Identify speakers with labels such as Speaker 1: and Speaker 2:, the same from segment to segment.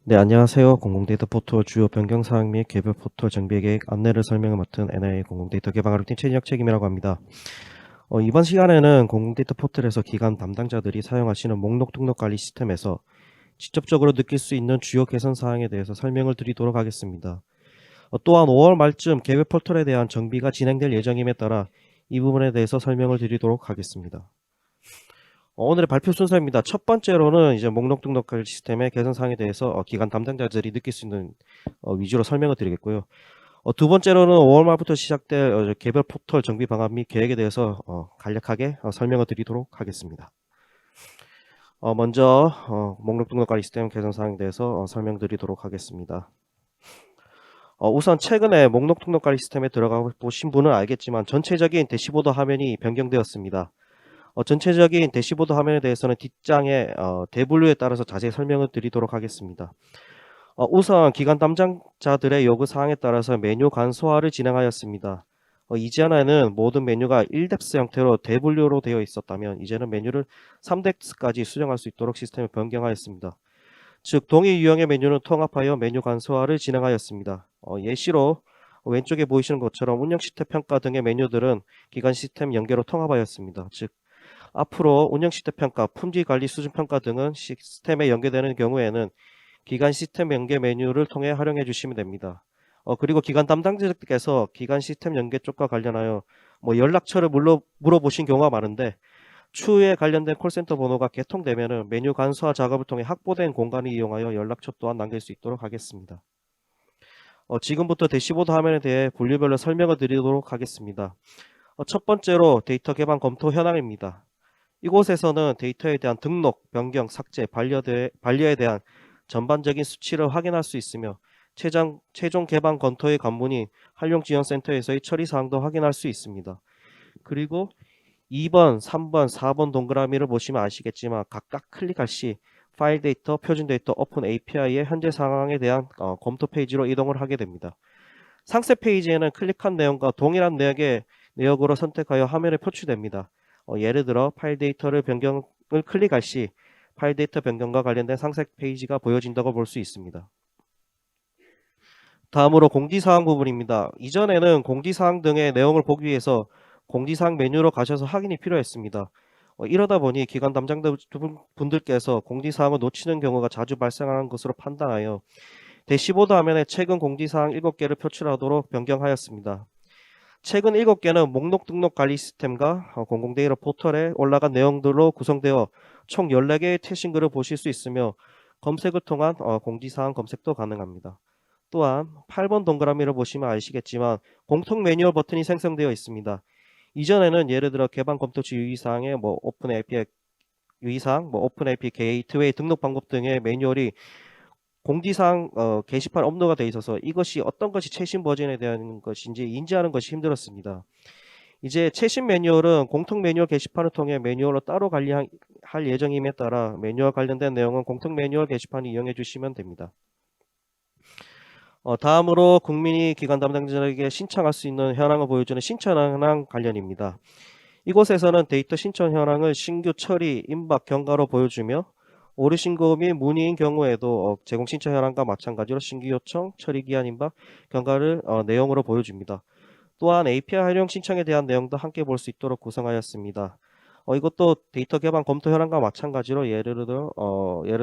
Speaker 1: 네, 안녕하세요. 공공데이터 포털 주요 변경 사항 및 개별 포털 정비 계획 안내를 설명을 맡은 NIA 공공데이터 개발팀 최진혁 책임이라고 합니다. 이번 시간에는 공공데이터 포털에서 기관 담당자들이 사용하시는 목록 등록 관리 시스템에서 직접적으로 느낄 수 있는 주요 개선 사항에 대해서 설명을 드리도록 하겠습니다. 또한 5월 말쯤 개별 포털에 대한 정비가 진행될 예정임에 따라 이 부분에 대해서 설명을 드리도록 하겠습니다. 오늘의 발표 순서입니다. 첫 번째로는 이제 목록 등록 관리 시스템의 개선 사항에 대해서 기관 담당자들이 느낄 수 있는 위주로 설명을 드리겠고요. 두 번째로는 5월 말부터 시작될 개별 포털 정비 방안 및 계획에 대해서 간략하게 설명을 드리도록 하겠습니다. 먼저 목록 등록 관리 시스템 개선 사항에 대해서 설명드리도록 하겠습니다. 우선 최근에 목록 등록 관리 시스템에 들어가 보신 분은 알겠지만 전체적인 대시보드 화면이 변경되었습니다. 전체적인 대시보드 화면에 대해서는 뒷장의 대분류에 따라서 자세히 설명을 드리도록 하겠습니다. 우선 기관 담당자들의 요구 사항에 따라서 메뉴 간소화를 진행하였습니다. 이전에는 모든 메뉴가 1뎁스 형태로 대분류로 되어 있었다면 이제는 메뉴를 3뎁스까지 수정할 수 있도록 시스템을 변경하였습니다. 즉 동일 유형의 메뉴는 통합하여 메뉴 간소화를 진행하였습니다. 예시로 왼쪽에 보이시는 것처럼 운영 시스템 평가 등의 메뉴들은 기관 시스템 연계로 통합하였습니다. 즉 앞으로 운영 시스템 평가, 품질 관리 수준 평가 등은 시스템에 연계되는 경우에는 기관 시스템 연계 메뉴를 통해 활용해 주시면 됩니다. 그리고 기관 담당자께서 기관 시스템 연계 쪽과 관련하여 연락처를 물어보신 경우가 많은데 추후에 관련된 콜센터 번호가 개통되면 메뉴 간소화 작업을 통해 확보된 공간을 이용하여 연락처 또한 남길 수 있도록 하겠습니다. 지금부터 대시보드 화면에 대해 분류별로 설명을 드리도록 하겠습니다. 첫 번째로 데이터 개방 검토 현황입니다. 이곳에서는 데이터에 대한 등록, 변경, 삭제, 반려에 대한 전반적인 수치를 확인할 수 있으며 최종 개방 검토의 관문인 활용지원센터에서의 처리사항도 확인할 수 있습니다. 그리고 2번, 3번, 4번 동그라미를 보시면 아시겠지만 각각 클릭할 시 파일 데이터, 표준 데이터, 오픈 API의 현재 상황에 대한 검토 페이지로 이동을 하게 됩니다. 상세 페이지에는 클릭한 내용과 동일한 내역으로 선택하여 화면에 표출됩니다. 예를 들어 파일 데이터를 변경을 클릭할 시 파일 데이터 변경과 관련된 상세 페이지가 보여진다고 볼 수 있습니다. 다음으로 공지사항 부분입니다. 이전에는 공지사항 등의 내용을 보기 위해서 공지사항 메뉴로 가셔서 확인이 필요했습니다. 이러다 보니 기관 담당자분들께서 공지사항을 놓치는 경우가 자주 발생하는 것으로 판단하여 대시보드 화면에 최근 공지사항 7개를 표출하도록 변경하였습니다. 최근 7개는 목록 등록 관리 시스템과 공공데이터 포털에 올라간 내용들로 구성되어 총 14개의 태신글을 보실 수 있으며 검색을 통한 공지사항 검색도 가능합니다. 또한 8번 동그라미를 보시면 아시겠지만 공통 매뉴얼 버튼이 생성되어 있습니다. 이전에는 예를 들어 개방 검토치 유의사항에 오픈 API 유의사항, 오픈 API 게이트웨이 등록 방법 등의 매뉴얼이 공지사항 게시판 업로드가 되어 있어서 이것이 어떤 것이 최신 버전에 대한 것인지 인지하는 것이 힘들었습니다. 이제 최신 매뉴얼은 공통 매뉴얼 게시판을 통해 매뉴얼로 따로 관리할 예정임에 따라 매뉴얼 관련된 내용은 공통 매뉴얼 게시판을 이용해 주시면 됩니다. 다음으로 국민이 기관 담당자에게 신청할 수 있는 현황을 보여주는 신청 현황 관련입니다. 이곳에서는 데이터 신청 현황을 신규 처리, 임박, 경과로 보여주며 오류 신고 및 문의인 경우에도 제공 신청 현황과 마찬가지로 신규 요청, 처리 기한 임박, 경과를 내용으로 보여줍니다. 또한 API 활용 신청에 대한 내용도 함께 볼 수 있도록 구성하였습니다. 이것도 데이터 개방 검토 현황과 마찬가지로 예를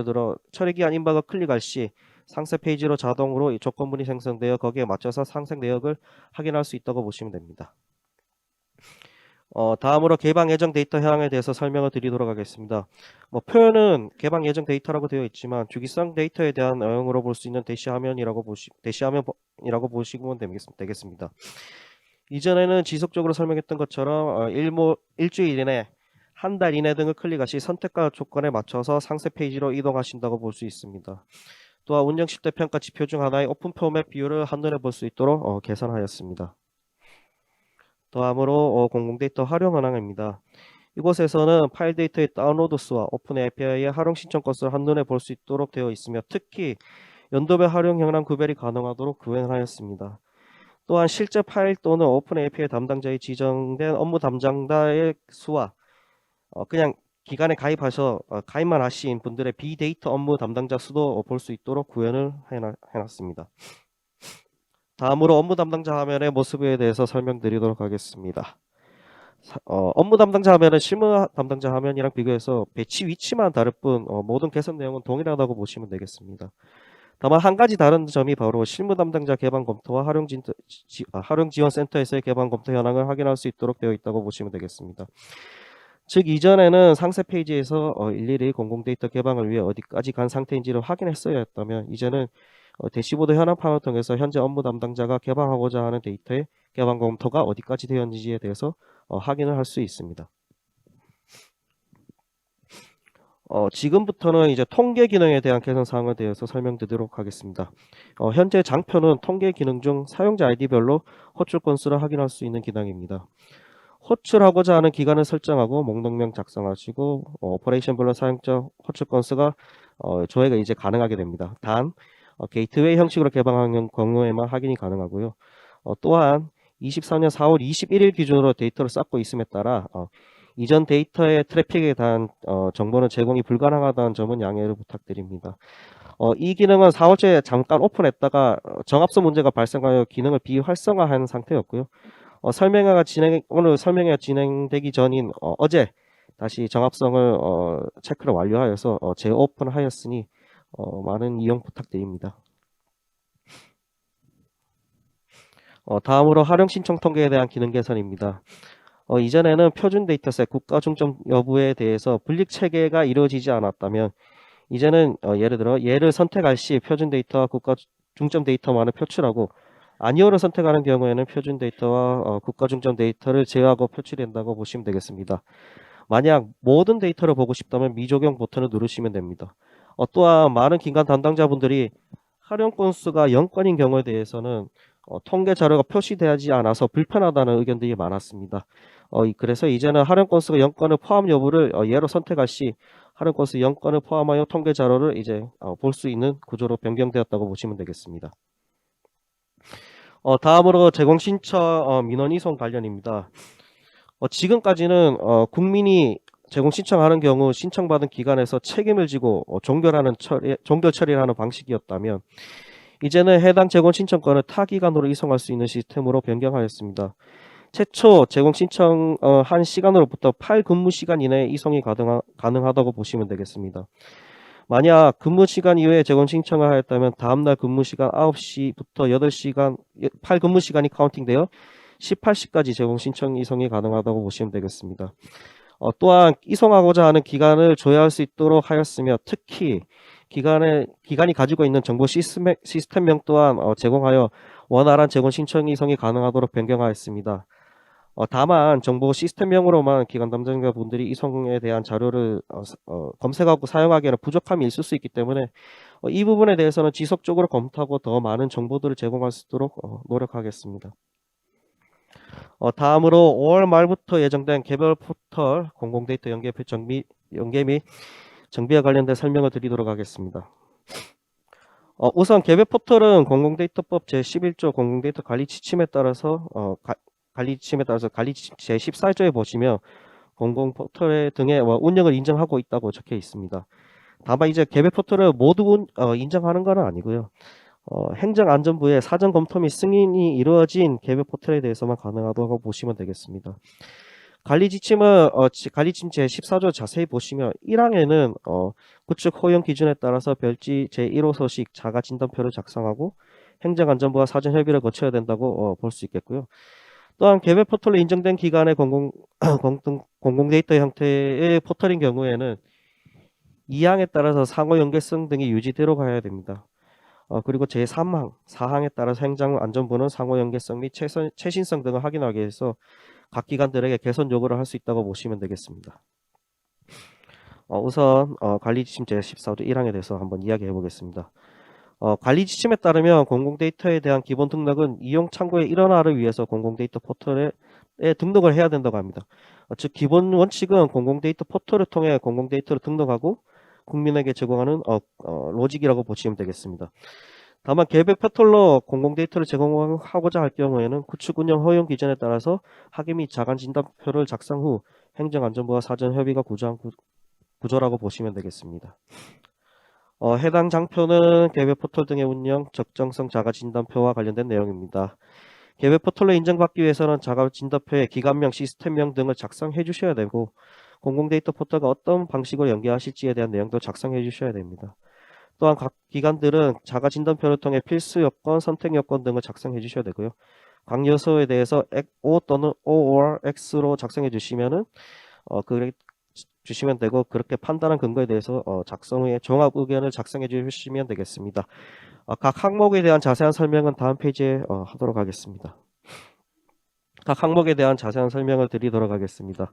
Speaker 1: 들어 처리 기한 임박을 클릭할 시 상세 페이지로 자동으로 이 조건문이 생성되어 거기에 맞춰서 상세 내역을 확인할 수 있다고 보시면 됩니다. 다음으로 개방 예정 데이터 현황에 대해서 설명을 드리도록 하겠습니다. 표현은 개방 예정 데이터라고 되어 있지만 주기성 데이터에 대한 내용으로 볼 수 있는 대시화면이라고 보시면 되겠습니다. 이전에는 지속적으로 설명했던 것처럼 일주일 이내, 한 달 이내 등을 클릭하시 선택과 조건에 맞춰서 상세 페이지로 이동하신다고 볼 수 있습니다. 또한 운영 실태 평가 지표 중 하나의 오픈 포맷 비율을 한눈에 볼 수 있도록 개선하였습니다. 다음으로 공공데이터 활용 현황입니다. 이곳에서는 파일 데이터의 다운로드 수와 오픈 API의 활용 신청 건수를 한눈에 볼 수 있도록 되어 있으며 특히 연도별 활용 현황 구별이 가능하도록 구현하였습니다. 또한 실제 파일 또는 오픈 API 담당자의 지정된 업무 담당자의 수와 그냥 기간에 가입만 하신 분들의 빅데이터 업무 담당자 수도 볼 수 있도록 구현을 해놨습니다. 다음으로 업무 담당자 화면의 모습에 대해서 설명드리도록 하겠습니다. 업무 담당자 화면은 실무 담당자 화면이랑 비교해서 배치 위치만 다를 뿐 모든 개선 내용은 동일하다고 보시면 되겠습니다. 다만 한 가지 다른 점이 바로 실무 담당자 개방 검토와 활용 지원 센터에서의 개방 검토 현황을 확인할 수 있도록 되어 있다고 보시면 되겠습니다. 즉 이전에는 상세 페이지에서 일일이 공공데이터 개방을 위해 어디까지 간 상태인지를 확인했어야 했다면 이제는 대시보드 현황판을 통해서 현재 업무 담당자가 개방하고자 하는 데이터의 개방 검토가 어디까지 되었는지에 대해서 확인을 할 수 있습니다. 지금부터는 이제 통계 기능에 대한 개선 사항에 대해서 설명드리도록 하겠습니다. 현재 장표는 통계 기능 중 사용자 아이디별로 호출 건수를 확인할 수 있는 기능입니다. 호출하고자 하는 기간을 설정하고 목록명 작성하시고 오퍼레이션별로 사용자 호출 건수가 조회가 이제 가능하게 됩니다. 단 게이트웨이 형식으로 개방하는 경우에만 확인이 가능하고요. 또한 24년 4월 21일 기준으로 데이터를 쌓고 있음에 따라 이전 데이터의 트래픽에 대한 정보는 제공이 불가능하다는 점은 양해를 부탁드립니다. 이 기능은 4월초에 잠깐 오픈했다가 정합성 문제가 발생하여 기능을 비활성화한 상태였고요. 오늘 설명회가 진행되기 전인 어제 다시 정합성을 체크를 완료하여서 재오픈하였으니 많은 이용 부탁드립니다. 다음으로 활용 신청 통계에 대한 기능 개선입니다. 이전에는 표준 데이터셋 국가 중점 여부에 대해서 분립 체계가 이루어지지 않았다면 이제는 예를 들어 얘를 선택할 시 표준 데이터와 국가 중점 데이터만을 표출하고 아니오를 선택하는 경우에는 표준 데이터와 국가 중점 데이터를 제외하고 표출된다고 보시면 되겠습니다. 만약 모든 데이터를 보고 싶다면 미적용 버튼을 누르시면 됩니다. 또한 많은 기관 담당자분들이 활용 건수가 0건인 경우에 대해서는 통계 자료가 표시되지 않아서 불편하다는 의견들이 많았습니다. 그래서 이제는 활용 건수가 0건을 포함 여부를 예로 선택할 시 활용 건수 0건을 포함하여 통계 자료를 이제 볼 수 있는 구조로 변경되었다고 보시면 되겠습니다. 다음으로 제공 신청 민원 이송 관련입니다. 지금까지는 국민이 제공 신청하는 경우 신청받은 기관에서 책임을 지고 종결 처리를 하는 방식이었다면 이제는 해당 제공 신청권을 타 기관으로 이송할 수 있는 시스템으로 변경하였습니다. 최초 제공 신청한 시간으로부터 8근무시간 이내에 이송이 가능하다고 보시면 되겠습니다. 만약 근무시간 이외에 제공 신청을 하였다면 다음날 근무시간 9시부터 8시간 8근무시간이 카운팅되어 18시까지 제공 신청 이송이 가능하다고 보시면 되겠습니다. 또한 이송하고자 하는 기간을 조회할 수 있도록 하였으며 특히 기관이 가지고 있는 정보 시스템명 또한 제공하여 원활한 제공 신청 이송이 가능하도록 변경하였습니다. 다만 정보 시스템명으로만 기관 담당자분들이 이송에 대한 자료를 검색하고 사용하기에는 부족함이 있을 수 있기 때문에 이 부분에 대해서는 지속적으로 검토하고 더 많은 정보들을 제공할 수 있도록 노력하겠습니다. 다음으로 5월 말부터 예정된 개별 포털 공공데이터 연계 및 정비와 관련된 설명을 드리도록 하겠습니다. 우선 개별 포털은 공공데이터법 제11조 공공데이터 관리 지침에 따라서 관리 제14조에 보시면 공공포털 등의 운영을 인정하고 있다고 적혀 있습니다. 다만 이제 개별 포털을 모두 인정하는 건 아니고요. 행정안전부의 사전 검토 및 승인이 이루어진 개별 포털에 대해서만 가능하다고 보시면 되겠습니다. 관리 지침 제14조 자세히 보시면 1항에는 구축 허용 기준에 따라서 별지 제1호서식 자가 진단표를 작성하고 행정안전부와 사전 협의를 거쳐야 된다고 볼 수 있겠고요. 또한 개별 포털로 인정된 기관의 공공데이터 형태의 포털인 경우에는 2항에 따라서 상호 연계성 등이 유지되도록 해야 됩니다. 그리고 제3항, 4항에 따라서 행정안전부는 상호 연계성 및 최신성 등을 확인하기 위해서 각 기관들에게 개선 요구를 할 수 있다고 보시면 되겠습니다. 우선 관리지침 제14조 1항에 대해서 한번 이야기해 보겠습니다. 관리지침에 따르면 공공데이터에 대한 기본 등록은 이용 창구의 일원화를 위해서 공공데이터 포털에 등록을 해야 된다고 합니다. 즉 기본 원칙은 공공데이터 포털을 통해 공공데이터를 등록하고 국민에게 제공하는 로직이라고 보시면 되겠습니다. 다만 개별 포털로 공공데이터를 제공하고자 할 경우에는 구축 운영 허용 기준에 따라서 학위 및 자간 진단표를 작성 후 행정안전부와 사전 협의가 구조한 구조라고 보시면 되겠습니다. 해당 장표는 개별 포털 등의 운영, 적정성 자가 진단표와 관련된 내용입니다. 개별 포털로 인정받기 위해서는 자가 진단표에 기관명, 시스템명 등을 작성해 주셔야 되고 공공데이터 포털과 어떤 방식으로 연계하실지에 대한 내용도 작성해 주셔야 됩니다. 또한 각 기관들은 자가 진단표를 통해 필수 요건, 선택 요건 등을 작성해 주셔야 되고요. 각 요소에 대해서 O 또는 O or X로 작성해 주시면은 그래 주시면 되고 그렇게 판단한 근거에 대해서 작성 후에 종합 의견을 작성해 주시면 되겠습니다. 각 항목에 대한 자세한 설명은 다음 페이지에 하도록 하겠습니다. 각 항목에 대한 자세한 설명을 드리도록 하겠습니다.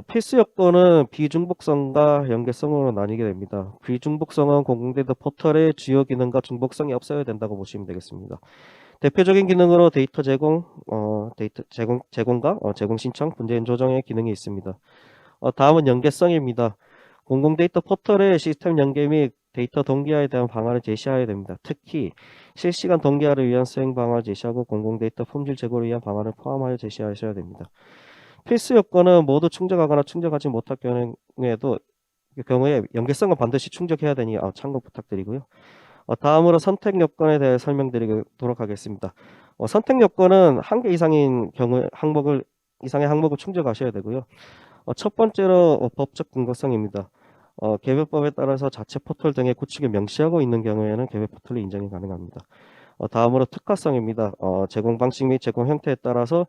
Speaker 1: 필수 요건은 비중복성과 연계성으로 나뉘게 됩니다. 비중복성은 공공데이터 포털의 주요 기능과 중복성이 없어야 된다고 보시면 되겠습니다. 대표적인 기능으로 데이터 제공, 제공과 제공 신청, 분쟁 조정의 기능이 있습니다. 다음은 연계성입니다. 공공데이터 포털의 시스템 연계 및 데이터 동기화에 대한 방안을 제시해야 됩니다. 특히 실시간 동기화를 위한 수행 방안을 제시하고 공공데이터 품질 제고를 위한 방안을 포함하여 제시하셔야 됩니다. 필수 요건은 모두 충족하거나 충족하지 못할 경우에 연계성은 반드시 충족해야 되니 참고 부탁드리고요. 다음으로 선택 요건에 대해 설명드리도록 하겠습니다. 선택 요건은 한 개 이상의 항목을 충족하셔야 되고요. 첫 번째로 법적 근거성입니다. 개별법에 따라서 자체 포털 등의 구축을 명시하고 있는 경우에는 개별 포털로 인정이 가능합니다. 다음으로 특화성입니다. 제공 방식 및 제공 형태에 따라서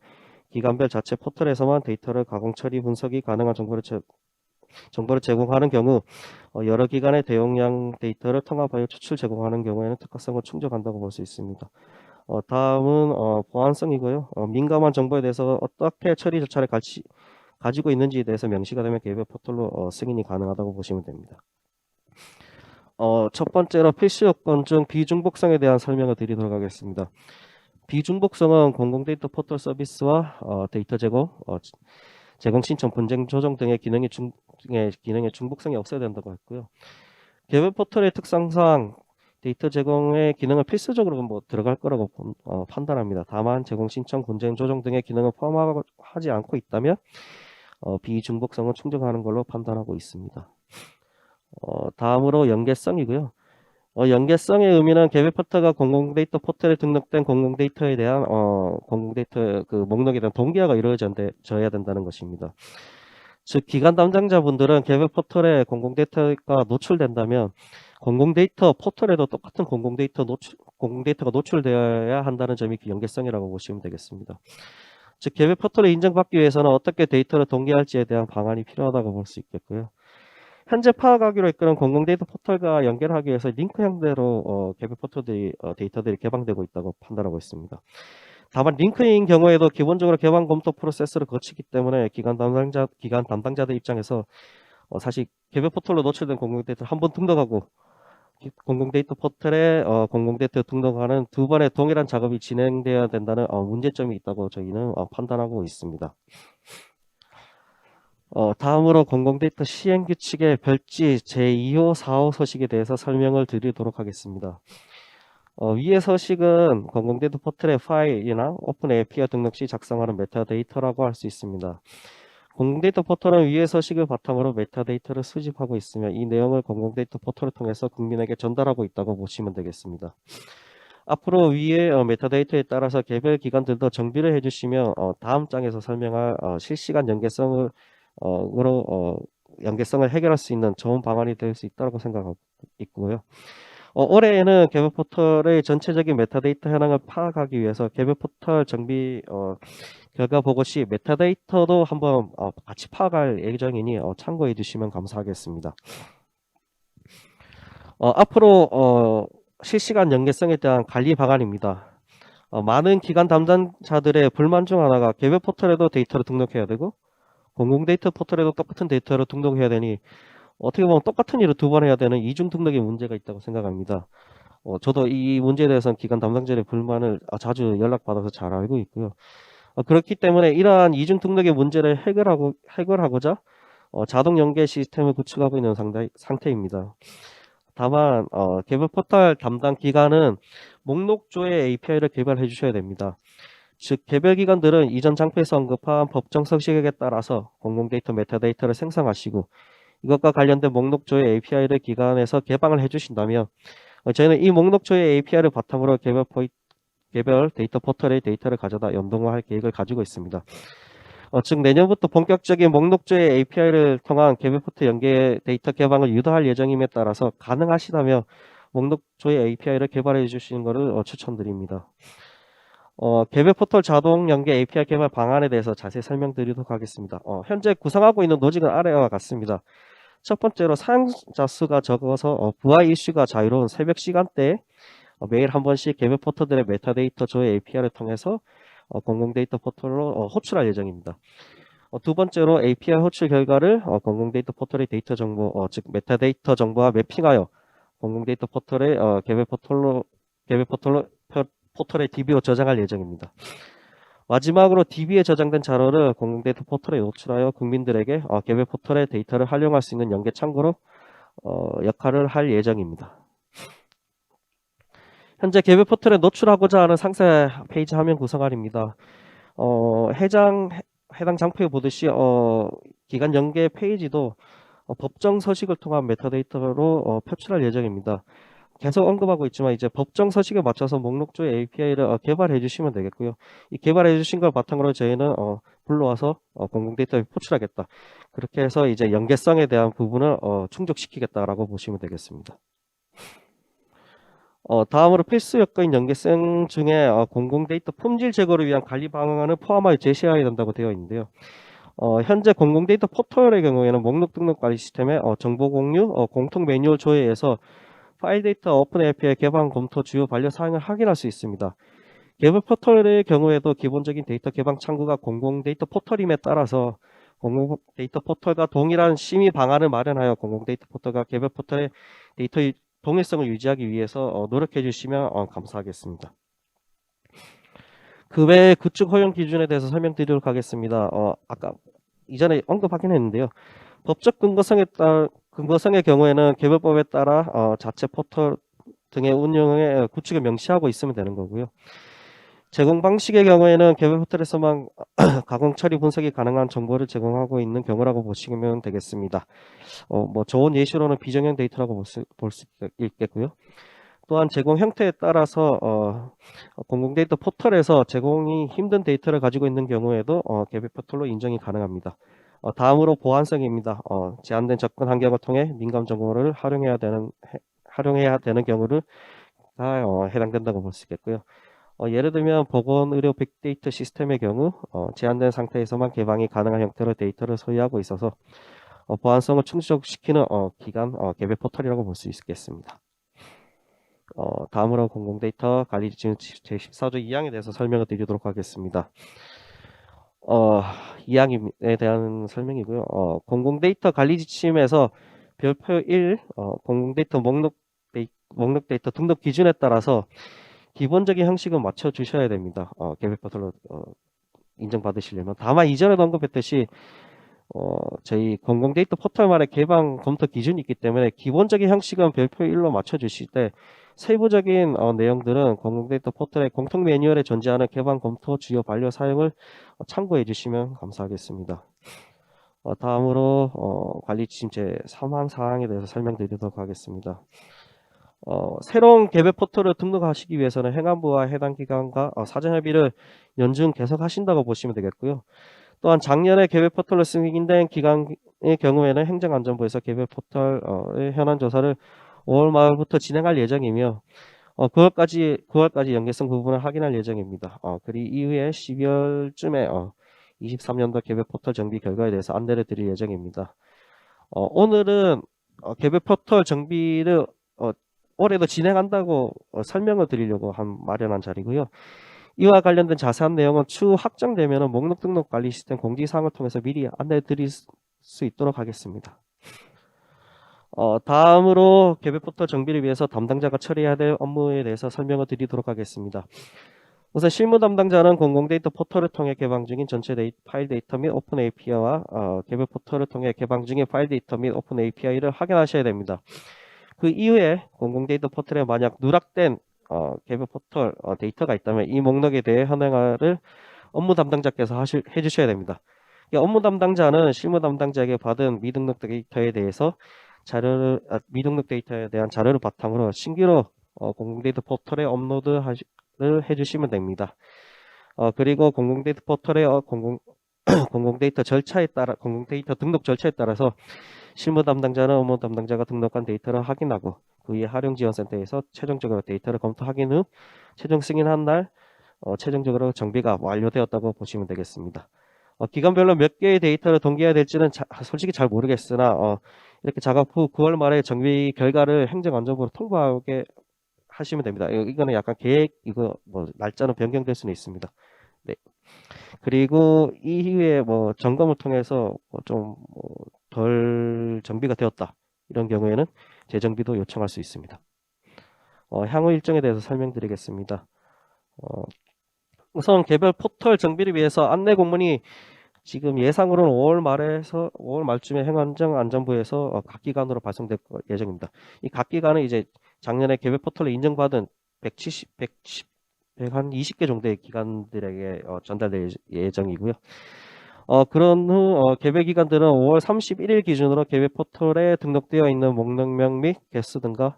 Speaker 1: 기관별 자체 포털에서만 데이터를 가공 처리 분석이 가능한 정보를 제공하는 경우 여러 기관의 대용량 데이터를 통합하여 추출 제공하는 경우에는 특화성을 충족한다고 볼 수 있습니다. 다음은 보안성이고요. 민감한 정보에 대해서 어떻게 처리 절차를 가지고 있는지에 대해서 명시가 되면 개별 포털로 승인이 가능하다고 보시면 됩니다. 첫 번째로 필수 요건 중 비중복성에 대한 설명을 드리도록 하겠습니다. 비중복성은 공공데이터 포털 서비스와 데이터 제공 신청, 분쟁 조정 등의 기능의 중복성이 없어야 된다고 했고요. 개별 포털의 특성상 데이터 제공의 기능은 필수적으로 들어갈 거라고 판단합니다. 다만 제공 신청, 분쟁 조정 등의 기능을 포함하지 않고 있다면 비중복성은 충족하는 걸로 판단하고 있습니다. 다음으로 연계성이고요. 연계성의 의미는 개별 포털과 공공데이터 포털에 등록된 공공데이터에 대한 공공데이터 그 목록에 대한 동기화가 이루어져야 된다는 것입니다. 즉 기관 담당자분들은 개별 포털에 공공데이터가 노출된다면 공공데이터 포털에도 똑같은 공공데이터가 노출되어야 한다는 점이 그 연계성이라고 보시면 되겠습니다. 즉 개별 포털을 인정받기 위해서는 어떻게 데이터를 동기화할지에 대한 방안이 필요하다고 볼 수 있겠고요. 현재 파악하기로 이끄는 공공데이터 포털과 연결하기 위해서 링크 형태로 개별 데이터들이 개방되고 있다고 판단하고 있습니다. 다만 링크인 경우에도 기본적으로 개방 검토 프로세스를 거치기 때문에 기관 담당자들 입장에서 사실 개별 포털로 노출된 공공데이터를 한번 등록하고 공공데이터 포털에 공공데이터 등록하는 두 번의 동일한 작업이 진행되어야 된다는 문제점이 있다고 저희는 판단하고 있습니다. 다음으로 공공데이터 시행규칙의 별지 제2호 4호 서식에 대해서 설명을 드리도록 하겠습니다. 위의 서식은 공공데이터 포털의 파일이나 오픈 API 등록 시 작성하는 메타데이터라고 할 수 있습니다. 공공데이터 포털은 위의 서식을 바탕으로 메타데이터를 수집하고 있으며 이 내용을 공공데이터 포털을 통해서 국민에게 전달하고 있다고 보시면 되겠습니다. 앞으로 위의 메타데이터에 따라서 개별 기관들도 정비를 해주시며 다음 장에서 설명할 실시간 연계성을 연계성을 해결할 수 있는 좋은 방안이 될 수 있다고 생각하고 있고요. 올해에는 개별 포털의 전체적인 메타데이터 현황을 파악하기 위해서 개별 포털 정비 결과 보고 시 메타데이터도 한번 같이 파악할 예정이니 참고해 주시면 감사하겠습니다. 앞으로 실시간 연계성에 대한 관리 방안입니다. 많은 기관 담당자들의 불만 중 하나가 개별 포털에도 데이터를 등록해야 되고 공공데이터 포털에도 똑같은 데이터를 등록해야 되니 어떻게 보면 똑같은 일을 두 번 해야 되는 이중 등록의 문제가 있다고 생각합니다. 저도 이 문제에 대해서는 기관 담당자의 불만을 자주 연락받아서 잘 알고 있고요. 그렇기 때문에 이러한 이중 등록의 문제를 해결하고자 자동 연계 시스템을 구축하고 있는 상태입니다. 다만 개별 포털 담당 기관은 목록조의 API를 개발해 주셔야 됩니다. 즉 개별 기관들은 이전 장표에서 언급한 법정 서식에 따라서 공공데이터 메타데이터를 생성하시고 이것과 관련된 목록조의 API를 기관에서 개방을 해주신다면 저희는 이 목록조의 API를 바탕으로 개별 데이터 포털의 데이터를 가져다 연동화할 계획을 가지고 있습니다. 즉 내년부터 본격적인 목록조의 API를 통한 개별 포털 연계 데이터 개방을 유도할 예정임에 따라서 가능하시다면 목록조의 API를 개발해 주시는 것을 추천드립니다. 개별 포털 자동 연계 API 개발 방안에 대해서 자세히 설명드리도록 하겠습니다. 현재 구성하고 있는 노직은 아래와 같습니다. 첫 번째로 사용자 수가 적어서 부하 이슈가 자유로운 새벽 시간대에 매일 한 번씩 개별 포털들의 메타데이터 조회 API를 통해서 공공 데이터 포털로 호출할 예정입니다. 두 번째로 API 호출 결과를 공공 데이터 포털의 데이터 정보, 즉 메타데이터 정보와 매핑하여 공공 데이터 포털의 개별 포털의 DB로 저장할 예정입니다. 마지막으로 DB에 저장된 자료를 공공 데이터 포털에 노출하여 국민들에게 개별 포털의 데이터를 활용할 수 있는 연계 창구로 역할을 할 예정입니다. 현재 개별 포털에 노출하고자 하는 상세 페이지 화면 구성안입니다. 해당 장표에 보듯이 기간 연계 페이지도 법정 서식을 통한 메타데이터로 표출할 예정입니다. 계속 언급하고 있지만 이제 법정 서식에 맞춰서 목록조의 API를 개발해 주시면 되겠고요. 이 개발해 주신 걸 바탕으로 저희는 불러와서 공공 데이터에 포출하겠다. 그렇게 해서 이제 연계성에 대한 부분을 충족시키겠다라고 보시면 되겠습니다. 다음으로 필수 여건인 연계성 중에 공공 데이터 품질 제거를 위한 관리 방안을 포함하여 제시해야 된다고 되어 있는데요. 현재 공공 데이터 포털의 경우에는 목록 등록 관리 시스템의 정보 공유, 공통 매뉴얼 조회에서 파일 데이터 오픈 API 개방 검토 주요 반려 사항을 확인할 수 있습니다. 개별 포털의 경우에도 기본적인 데이터 개방 창구가 공공 데이터 포털임에 따라서 공공 데이터 포털과 동일한 심의 방안을 마련하여 공공 데이터 포털과 개별 포털의 데이터 동일성을 유지하기 위해서 노력해 주시면 감사하겠습니다. 그 외에 구축 허용 기준에 대해서 설명드리도록 하겠습니다. 아까 이전에 언급하긴 했는데요. 법적 근거성의 경우에는 개별법에 따라 자체 포털 등의 운영의 구축을 명시하고 있으면 되는 거고요. 제공 방식의 경우에는 개별 포털에서만 가공 처리 분석이 가능한 정보를 제공하고 있는 경우라고 보시면 되겠습니다. 뭐 좋은 예시로는 비정형 데이터라고 볼 수 있겠고요. 또한 제공 형태에 따라서 공공 데이터 포털에서 제공이 힘든 데이터를 가지고 있는 경우에도 개별 포털로 인정이 가능합니다. 다음으로 보안성입니다. 제한된 접근 환경을 통해 민감 정보를 활용해야 되는 경우를 해당된다고 볼 수 있겠고요. 예를 들면 보건의료 빅데이터 시스템의 경우 제한된 상태에서만 개방이 가능한 형태로 데이터를 소유하고 있어서 보안성을 충족시키는 기간 개별 포털이라고 볼 수 있겠습니다. 다음으로 공공데이터 관리 지침 제14조 2항에 대해서 설명을 드리도록 하겠습니다. 2항에 대한 설명이고요. 공공데이터 관리 지침에서 별표 1 공공데이터 목록 데이터 등록 기준에 따라서 기본적인 형식은 맞춰 주셔야 됩니다. 개별 포털로 인정받으시려면. 다만 이전에도 언급했듯이 저희 공공 데이터 포털만의 개방 검토 기준이 있기 때문에 기본적인 형식은 별표 1로 맞춰 주실 때 세부적인 내용들은 공공 데이터 포털의 공통 매뉴얼에 존재하는 개방 검토 주요 반려 사용을 참고해 주시면 감사하겠습니다. 다음으로 관리 지침 제3항 사항에 대해서 설명드리도록 하겠습니다. 새로운 개별 포털을 등록하시기 위해서는 행안부와 해당 기관과 사전 협의를 연중 계속하신다고 보시면 되겠고요. 또한 작년에 개별 포털로 승인된 기관의 경우에는 행정안전부에서 개별 포털의 현안 조사를 5월 말부터 진행할 예정이며 9월까지 연계성 부분을 확인할 예정입니다. 그리고 이후에 12월쯤에 23년도 개별 포털 정비 결과에 대해서 안내를 드릴 예정입니다. 오늘은 개별 포털 정비를 올해도 진행한다고 설명을 드리려고 마련한 자리고요. 이와 관련된 자세한 내용은 추후 확정되면 목록 등록 관리 시스템 공지사항을 통해서 미리 안내 드릴 수 있도록 하겠습니다. 다음으로 개별 포털 정비를 위해서 담당자가 처리해야 될 업무에 대해서 설명을 드리도록 하겠습니다. 우선 실무 담당자는 공공 데이터 포털을 통해 개방 중인 전체 파일 데이터 및 오픈 API와 개별 포털을 통해 개방 중인 파일 데이터 및 오픈 API를 확인하셔야 됩니다. 그 이후에 공공 데이터 포털에 만약 누락된 개별 포털 데이터가 있다면 이 목록에 대해 현행화를 업무 담당자께서 해주셔야 됩니다. 업무 담당자는 실무 담당자에게 받은 미등록 데이터에 대해서 미등록 데이터에 대한 자료를 바탕으로 신규로 공공데이터 포털에 업로드를 해주시면 됩니다. 그리고 공공데이터 포털의 공공데이터 절차에 따라 공공데이터 등록 절차에 따라서 실무 담당자는 업무 담당자가 등록한 데이터를 확인하고 그 이에 활용지원센터에서 최종적으로 데이터를 검토 확인 후 최종 승인한 날 최종적으로 정비가 완료되었다고 보시면 되겠습니다. 기간별로 몇 개의 데이터를 동기해야 될지는 솔직히 잘 모르겠으나 이렇게 작업 후 9월 말에 정비 결과를 행정안전부로 통보하게 하시면 됩니다. 이거는 약간 계획 이거 뭐 날짜는 변경될 수는 있습니다. 네. 그리고 이후에 뭐 점검을 통해서 좀 덜 정비가 되었다 이런 경우에는 재정비도 요청할 수 있습니다. 향후 일정에 대해서 설명드리겠습니다. 우선 개별 포털 정비를 위해서 안내 공문이 지금 예상으로는 5월 말쯤에 행안정안전부에서 각 기관으로 발송될 예정입니다. 이 각 기관은 이제 작년에 개별 포털로 인정받은 120개 정도의 기관들에게 전달될 예정이고요. 그런 후 개별 기관들은 5월 31일 기준으로 개별 포털에 등록되어 있는 목록명 및 개수 등과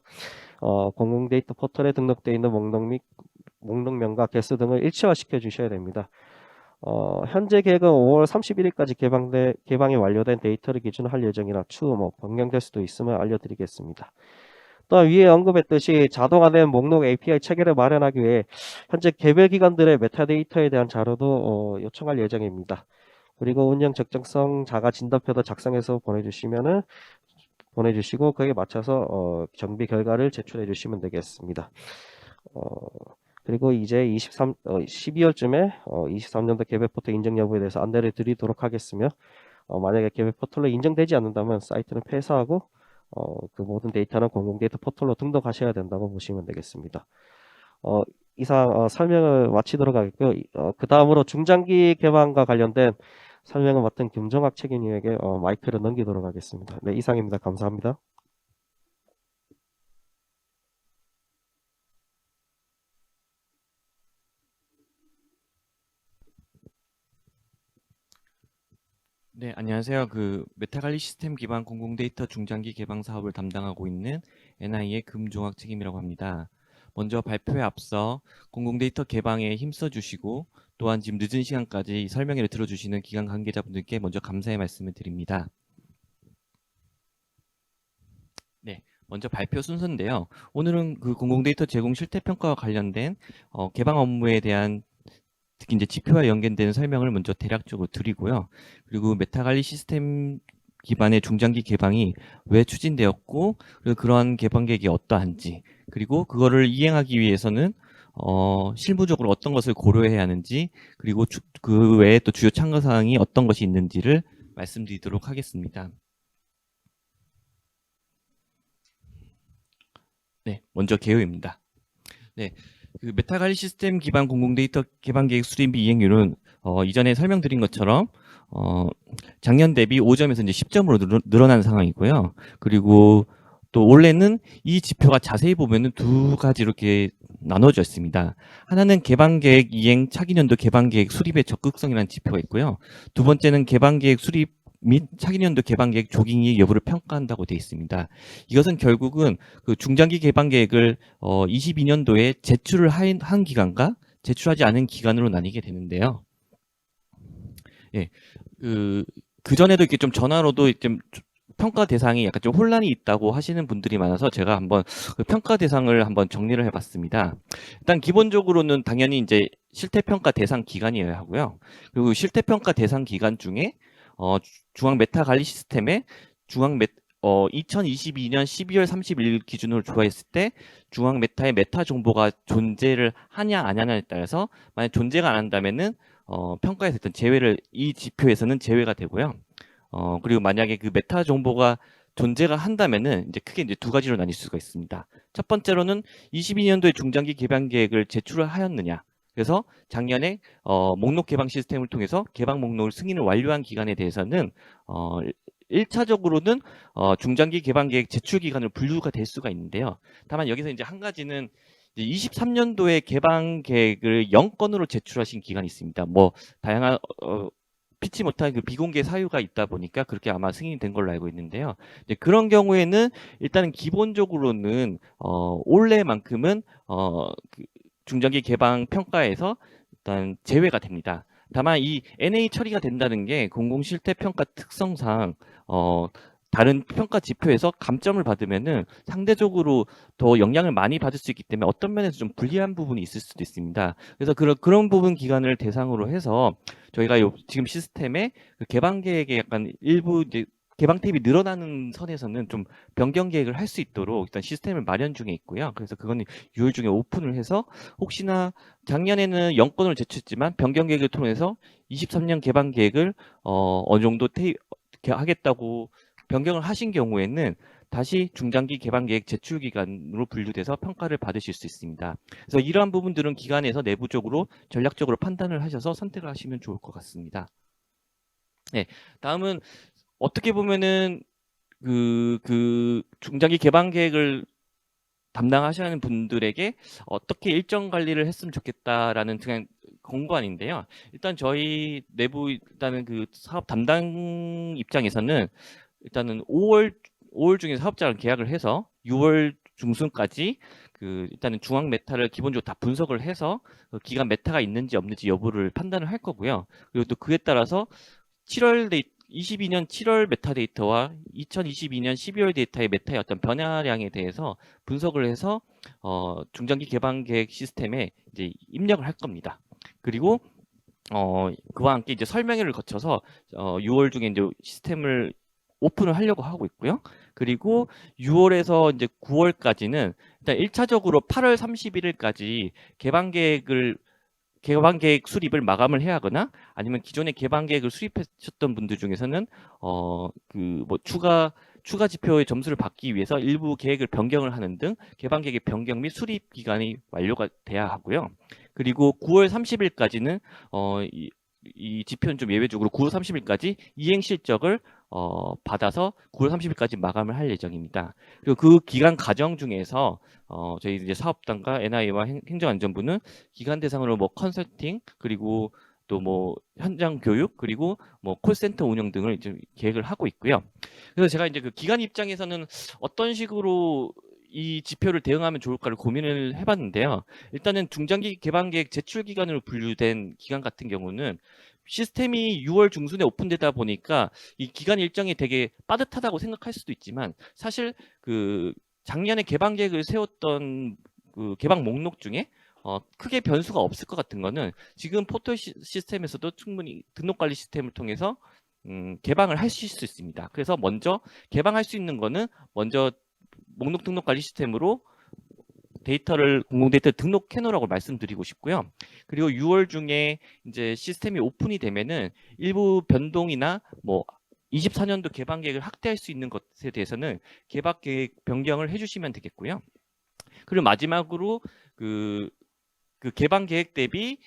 Speaker 1: 공공데이터 포털에 등록되어 있는 목록명과 개수 등을 일치화시켜 주셔야 됩니다. 현재 계획은 5월 31일까지 개방이 완료된 데이터를 기준으로 할 예정이라 추후 변경될 수도 있음을 알려드리겠습니다. 또한 위에 언급했듯이 자동화된 목록 API 체계를 마련하기 위해 현재 개별 기관들의 메타데이터에 대한 자료도 요청할 예정입니다. 그리고 운영 적정성 자가 진단표도 작성해서 보내주시고 그에 맞춰서 정비 결과를 제출해 주시면 되겠습니다. 그리고 이제 12월쯤에 23년도 개별 포털 인증 여부에 대해서 안내를 드리도록 하겠으며 만약에 개별 포털로 인정되지 않는다면 사이트는 폐쇄하고 그 모든 데이터는 공공데이터 포털로 등록하셔야 된다고 보시면 되겠습니다. 이상 설명을 마치도록 하겠고요. 그 다음으로 중장기 개방과 관련된 설명을 맡은 김종학 책임님에게 마이크를 넘기도록 하겠습니다. 네, 이상입니다. 감사합니다.
Speaker 2: 네, 안녕하세요. 메타관리 시스템 기반 공공데이터 중장기 개방 사업을 담당하고 있는 NI의 금종학 책임이라고 합니다. 먼저 발표에 앞서 공공데이터 개방에 힘써 주시고 또한 지금 늦은 시간까지 설명회를 들어주시는 기관 관계자분들께 먼저 감사의 말씀을 드립니다. 네, 먼저 발표 순서인데요. 오늘은 공공데이터 제공 실태평가와 관련된 개방 업무에 대한 특히 이제 지표와 연계되는 설명을 먼저 대략적으로 드리고요. 그리고 메타관리 시스템 기반의 중장기 개방이 왜 추진되었고, 그리고 그러한 개방 계획이 어떠한지, 그리고 그거를 이행하기 위해서는 실무적으로 어떤 것을 고려해야 하는지, 그리고 그 외에 또 주요 참고 사항이 어떤 것이 있는지를 말씀드리도록 하겠습니다. 네, 먼저 개요입니다. 네. 메타관리 시스템 기반 공공데이터 개방 계획 수립 및 이행률은 이전에 설명드린 것처럼 작년 대비 5점에서 이제 10점으로 늘어난 상황이고요. 그리고 또 올해는 이 지표가 자세히 보면은 두 가지로 이렇게 나눠져 있습니다. 하나는 개방 계획 이행 차기 년도 개방 계획 수립의 적극성이라는 지표가 있고요. 두 번째는 개방 계획 수립 및 차기 년도 개방 계획 조깅이 여부를 평가한다고 되어 있습니다. 이것은 결국은 중장기 개방 계획을 22년도에 제출을 한 기간과 제출하지 않은 기간으로 나뉘게 되는데요. 예, 그 전에도 이렇게 좀 전화로도 좀 평가 대상이 약간 좀 혼란이 있다고 하시는 분들이 많아서 제가 한번 평가 대상을 한번 정리를 해봤습니다. 일단 기본적으로는 당연히 이제 실태평가 대상 기간이어야 하고요. 그리고 실태평가 대상 기간 중에 중앙 메타 관리 시스템에 2022년 12월 31일 기준으로 조회했을 때 중앙 메타의 메타 정보가 존재를 하냐 안 하냐에 따라서 만약 존재가 안 한다면은 평가에서 일단 제외를 이 지표에서는 제외가 되고요. 그리고 만약에 그 메타 정보가 존재가 한다면은 이제 크게 이제 두 가지로 나뉠 수가 있습니다. 첫 번째로는 22년도에 중장기 개방 계획을 제출을 하였느냐. 그래서 작년에 목록 개방 시스템을 통해서 개방 목록을 승인을 완료한 기간에 대해서는 1차적으로는 중장기 개방 계획 제출 기간으로 분류가 될 수가 있는데요. 다만 여기서 이제 한 가지는 이제 23년도에 개방 계획을 영건으로 제출하신 기간이 있습니다. 뭐 다양한 피치 못한 그 비공개 사유가 있다 보니까 그렇게 아마 승인이 된 걸로 알고 있는데요. 이제 그런 경우에는 일단은 기본적으로는 올해만큼은 그 중장기 개방 평가에서 일단 제외가 됩니다. 다만 이 NA 처리가 된다는 게 공공 실태 평가 특성상 다른 평가 지표에서 감점을 받으면은 상대적으로 더 영향을 많이 받을 수 있기 때문에 어떤 면에서 좀 불리한 부분이 있을 수도 있습니다. 그래서 그런 부분 기간을 대상으로 해서 저희가 지금 시스템에 그 개방 계획에 약간 일부 이제 개방 탭이 늘어나는 선에서는 좀 변경 계획을 할 수 있도록 일단 시스템을 마련 중에 있고요. 그래서 그거는 6월 중에 오픈을 해서 혹시나 작년에는 영건을 제출했지만 변경 계획을 통해서 23년 개방 계획을 어느 정도 하겠다고 변경을 하신 경우에는 다시 중장기 개방 계획 제출 기간으로 분류돼서 평가를 받으실 수 있습니다. 그래서 이러한 부분들은 기관에서 내부적으로 전략적으로 판단을 하셔서 선택을 하시면 좋을 것 같습니다. 네, 다음은 어떻게 보면은 그 중장기 개방 계획을 담당하시는 분들에게 어떻게 일정 관리를 했으면 좋겠다라는 그냥 권고안인데요. 일단 저희 내부 일단은 그 사업 담당 입장에서는 일단은 5월 중에 사업자랑 계약을 해서 6월 중순까지 그 일단은 중앙 메타를 기본적으로 다 분석을 해서 그 기간 메타가 있는지 없는지 여부를 판단을 할 거고요. 그리고 또 그에 따라서 22년 7월 메타데이터와 2022년 12월 데이터의 메타의 어떤 변화량에 대해서 분석을 해서 중장기 개방 계획 시스템에 이제 입력을 할 겁니다. 그리고 그와 함께 이제 설명회를 거쳐서 6월 중에 이제 시스템을 오픈을 하려고 하고 있고요. 그리고 6월에서 이제 9월까지는 일단 1차적으로 8월 31일까지 개방 계획 수립을 마감을 해야 하거나 아니면 기존의 개방 계획을 수립하셨던 분들 중에서는 그 뭐 추가 지표의 점수를 받기 위해서 일부 계획을 변경을 하는 등 개방 계획의 변경 및 수립 기간이 완료가 돼야 하고요. 그리고 9월 30일까지는 이 지표는 좀 예외적으로 9월 30일까지 이행 실적을 받아서 9월 30일까지 마감을 할 예정입니다. 그리고 그 기간 과정 중에서 저희 이제 사업단과 NI와 행정안전부는 기간 대상으로 뭐 컨설팅 그리고 또 뭐 현장 교육 그리고 뭐 콜센터 운영 등을 이제 계획을 하고 있고요. 그래서 제가 이제 그 기관 입장에서는 어떤 식으로 이 지표를 대응하면 좋을까를 고민을 해봤는데요. 일단은 중장기 개방 계획 제출 기간으로 분류된 기간 같은 경우는 시스템이 6월 중순에 오픈되다 보니까 이 기간 일정이 되게 빠듯하다고 생각할 수도 있지만 사실 그 작년에 개방 계획을 세웠던 그 개방 목록 중에 크게 변수가 없을 것 같은 거는 지금 포털 시스템에서도 충분히 등록 관리 시스템을 통해서 개방을 하실 수 있습니다. 그래서 먼저 개방할 수 있는 거는 먼저 목록 등록 관리 시스템으로 공공 데이터 등록해 놓으라고 말씀드리고 싶고요. 그리고 6월 중에 이제 시스템이 오픈이 되면은 일부 변동이나 뭐 24년도 개방 계획을 확대할 수 있는 것에 대해서는 개방 계획 변경을 해주시면 되겠고요. 그리고 마지막으로 그 개방 계획 대비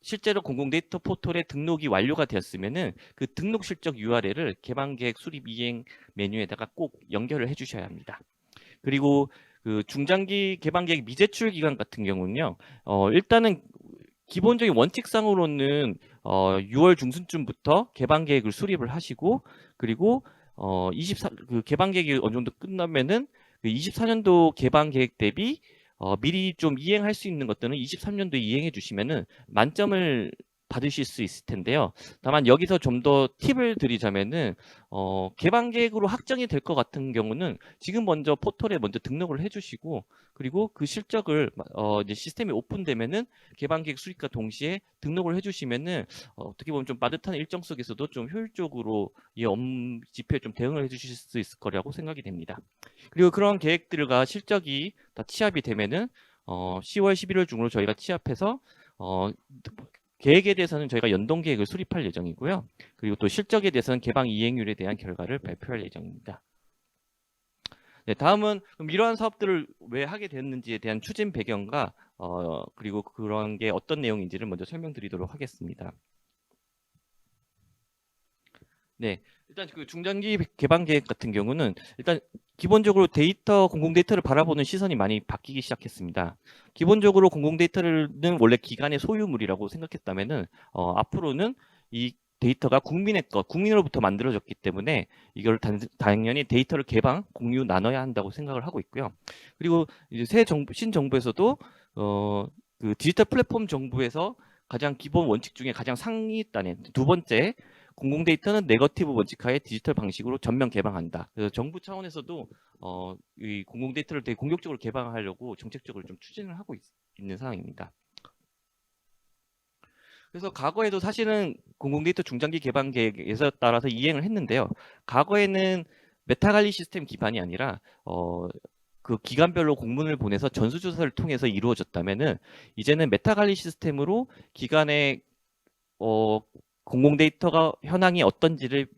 Speaker 2: 실제로 공공 데이터 포털에 등록이 완료가 되었으면은 그 등록 실적 URL을 개방 계획 수립 이행 메뉴에다가 꼭 연결을 해주셔야 합니다. 그리고 그 중장기 개방 계획 미제출 기간 같은 경우는요. 일단은 기본적인 원칙상으로는 6월 중순쯤부터 개방 계획을 수립을 하시고 그리고 그 개방 계획이 어느 정도 끝나면은 그 24년도 개방 계획 대비 미리 좀 이행할 수 있는 것들은 23년도에 이행해 주시면은 만점을 받으실 수 있을 텐데요. 다만 여기서 좀 더 팁을 드리자면은 개방 계획으로 확정이 될 것 같은 경우는 지금 먼저 포털에 먼저 등록을 해주시고 그리고 그 실적을 이제 시스템이 오픈되면은 개방 계획 수립과 동시에 등록을 해주시면은 어떻게 보면 좀 빠듯한 일정 속에서도 좀 효율적으로 이 지표에 좀 대응을 해주실 수 있을 거라고 생각이 됩니다. 그리고 그런 계획들과 실적이 다 취합이 되면은 10월, 11월 중으로 저희가 취합해서 계획에 대해서는 저희가 연동 계획을 수립할 예정이고요. 그리고 또 실적에 대해서는 개방 이행률에 대한 결과를 발표할 예정입니다. 네, 다음은 그럼 이러한 사업들을 왜 하게 됐는지에 대한 추진 배경과 그리고 그런 게 어떤 내용인지를 먼저 설명드리도록 하겠습니다. 네, 일단 그 중장기 개방 계획 같은 경우는 일단 기본적으로 공공 데이터를 바라보는 시선이 많이 바뀌기 시작했습니다. 기본적으로 공공 데이터는 원래 기관의 소유물이라고 생각했다면은 앞으로는 이 데이터가 국민의 것, 국민으로부터 만들어졌기 때문에 이걸 당연히 데이터를 개방, 공유, 나눠야 한다고 생각을 하고 있고요. 그리고 이제 신정부에서도 그 디지털 플랫폼 정부에서 가장 기본 원칙 중에 가장 상위단에 두 번째 공공 데이터는 네거티브 원칙하에 디지털 방식으로 전면 개방한다. 그래서 정부 차원에서도 이 공공 데이터를 되게 공격적으로 개방하려고 정책적으로 좀 추진을 하고 있는 상황입니다. 그래서 과거에도 사실은 공공 데이터 중장기 개방 계획에서 따라서 이행을 했는데요. 과거에는 메타 관리 시스템 기반이 아니라 그 기관별로 공문을 보내서 전수조사를 통해서 이루어졌다면은 이제는 메타 관리 시스템으로 기관의 공공 데이터가 현황이 어떤지를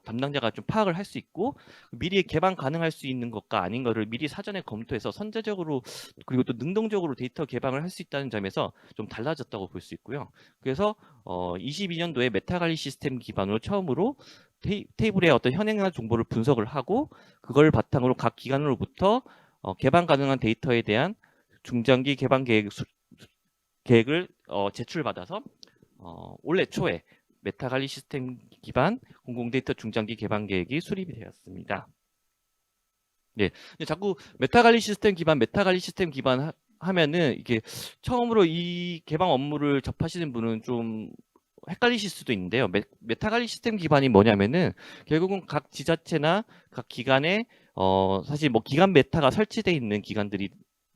Speaker 2: 담당자가 좀 파악을 할 수 있고 미리 개방 가능할 수 있는 것과 아닌 것을 미리 사전에 검토해서 선제적으로 그리고 또 능동적으로 데이터 개방을 할 수 있다는 점에서 좀 달라졌다고 볼 수 있고요. 그래서 22년도에 메타 관리 시스템 기반으로 처음으로 테이블의 어떤 현행한 정보를 분석을 하고 그걸 바탕으로 각 기관으로부터 개방 가능한 데이터에 대한 중장기 개방 계획을 제출받아서 올해 초에 메타 관리 시스템 기반 공공 데이터 중장기 개방 계획이 수립이 되었습니다. 네, 근데 자꾸 메타 관리 시스템 기반 하면은 이게 처음으로 이 개방 업무를 접하시는 분은 좀 헷갈리실 수도 있는데요. 메타 관리 시스템 기반이 뭐냐면은 결국은 각 지자체나 각 기관에 사실 뭐 기관 메타가 설치되어 있는 기관들이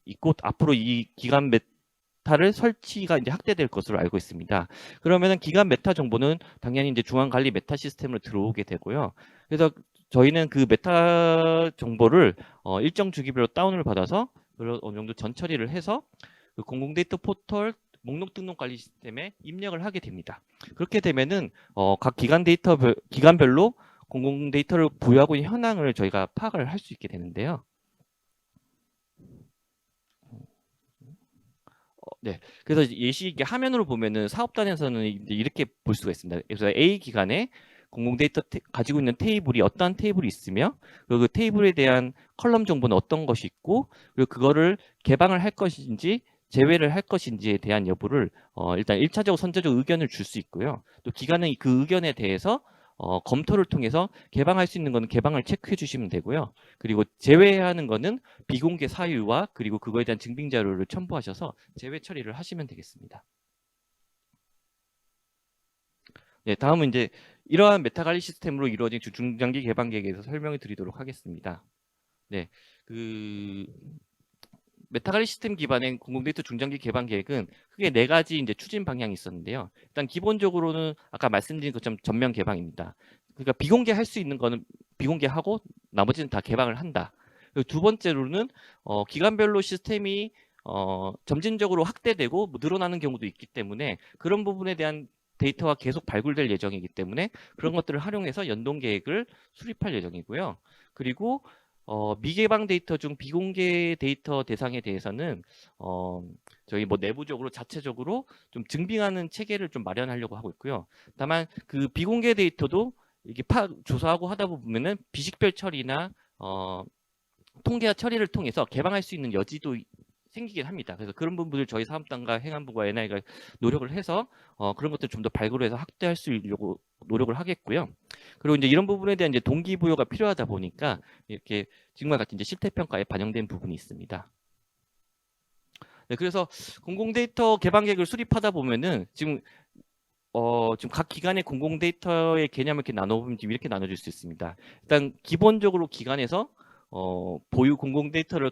Speaker 2: 있고 앞으로 이 기관 메타를 설치가 이제 확대될 것으로 알고 있습니다. 그러면은 기관 메타 정보는 당연히 이제 중앙 관리 메타 시스템으로 들어오게 되고요. 그래서 저희는 그 메타 정보를 일정 주기별로 다운을 받아서 어느 정도 전처리를 해서 그 공공 데이터 포털 목록 등록 관리 시스템에 입력을 하게 됩니다. 그렇게 되면은 각 기관별로 공공 데이터를 보유하고 있는 현황을 저희가 파악을 할 수 있게 되는데요. 네. 그래서 예시 있게 화면으로 보면은 사업단에서는 이제 이렇게 볼 수가 있습니다. 그래서 A 기관에 공공 데이터 가지고 있는 테이블이 어떠한 테이블이 있으며 그리고 그 테이블에 대한 컬럼 정보는 어떤 것이 있고 그리고 그거를 개방을 할 것인지 제외를 할 것인지에 대한 여부를 일단 1차적으로 선제적 의견을 줄 수 있고요. 또 기관은 그 의견에 대해서 검토를 통해서 개방할 수 있는 거는 개방을 체크해 주시면 되고요. 그리고 제외하는 거는 비공개 사유와 그리고 그거에 대한 증빙 자료를 첨부하셔서 제외 처리를 하시면 되겠습니다. 네, 다음은 이제 이러한 메타 관리 시스템으로 이루어진 중장기 개방 계획에 대해서 설명을 드리도록 하겠습니다. 네, 그 메타 관리 시스템 기반의 공공 데이터 중장기 개방 계획은 크게 네 가지 이제 추진 방향이 있었는데요. 일단 기본적으로는 아까 말씀드린 것처럼 전면 개방입니다. 그러니까 비공개할 수 있는 거는 비공개하고 나머지는 다 개방을 한다. 그리고 두 번째로는 기관별로 시스템이 점진적으로 확대되고 뭐 늘어나는 경우도 있기 때문에 그런 부분에 대한 데이터가 계속 발굴될 예정이기 때문에 그런 것들을 활용해서 연동 계획을 수립할 예정이고요. 그리고 미개방 데이터 중 비공개 데이터 대상에 대해서는 저희 뭐 내부적으로 자체적으로 좀 증빙하는 체계를 좀 마련하려고 하고 있고요. 다만 그 비공개 데이터도 이게 조사하고 하다 보면은 비식별 처리나 통계화 처리를 통해서 개방할 수 있는 여지도 생기긴 합니다. 그래서 그런 부분들 저희 사업단과 행안부가 NI가 노력을 해서 그런 것들 좀 더 발굴해서 확대할 수 있려고 노력을 하겠고요. 그리고 이제 이런 부분에 대한 이제 동기부여가 필요하다 보니까 이렇게 지금과 같이 이제 실태평가에 반영된 부분이 있습니다. 네, 그래서 공공 데이터 개방 계획을 수립하다 보면은 지금 각 기관의 공공 데이터의 개념을 이렇게 나눠보면 지금 이렇게 나눠줄 수 있습니다. 일단 기본적으로 기관에서 보유 공공 데이터를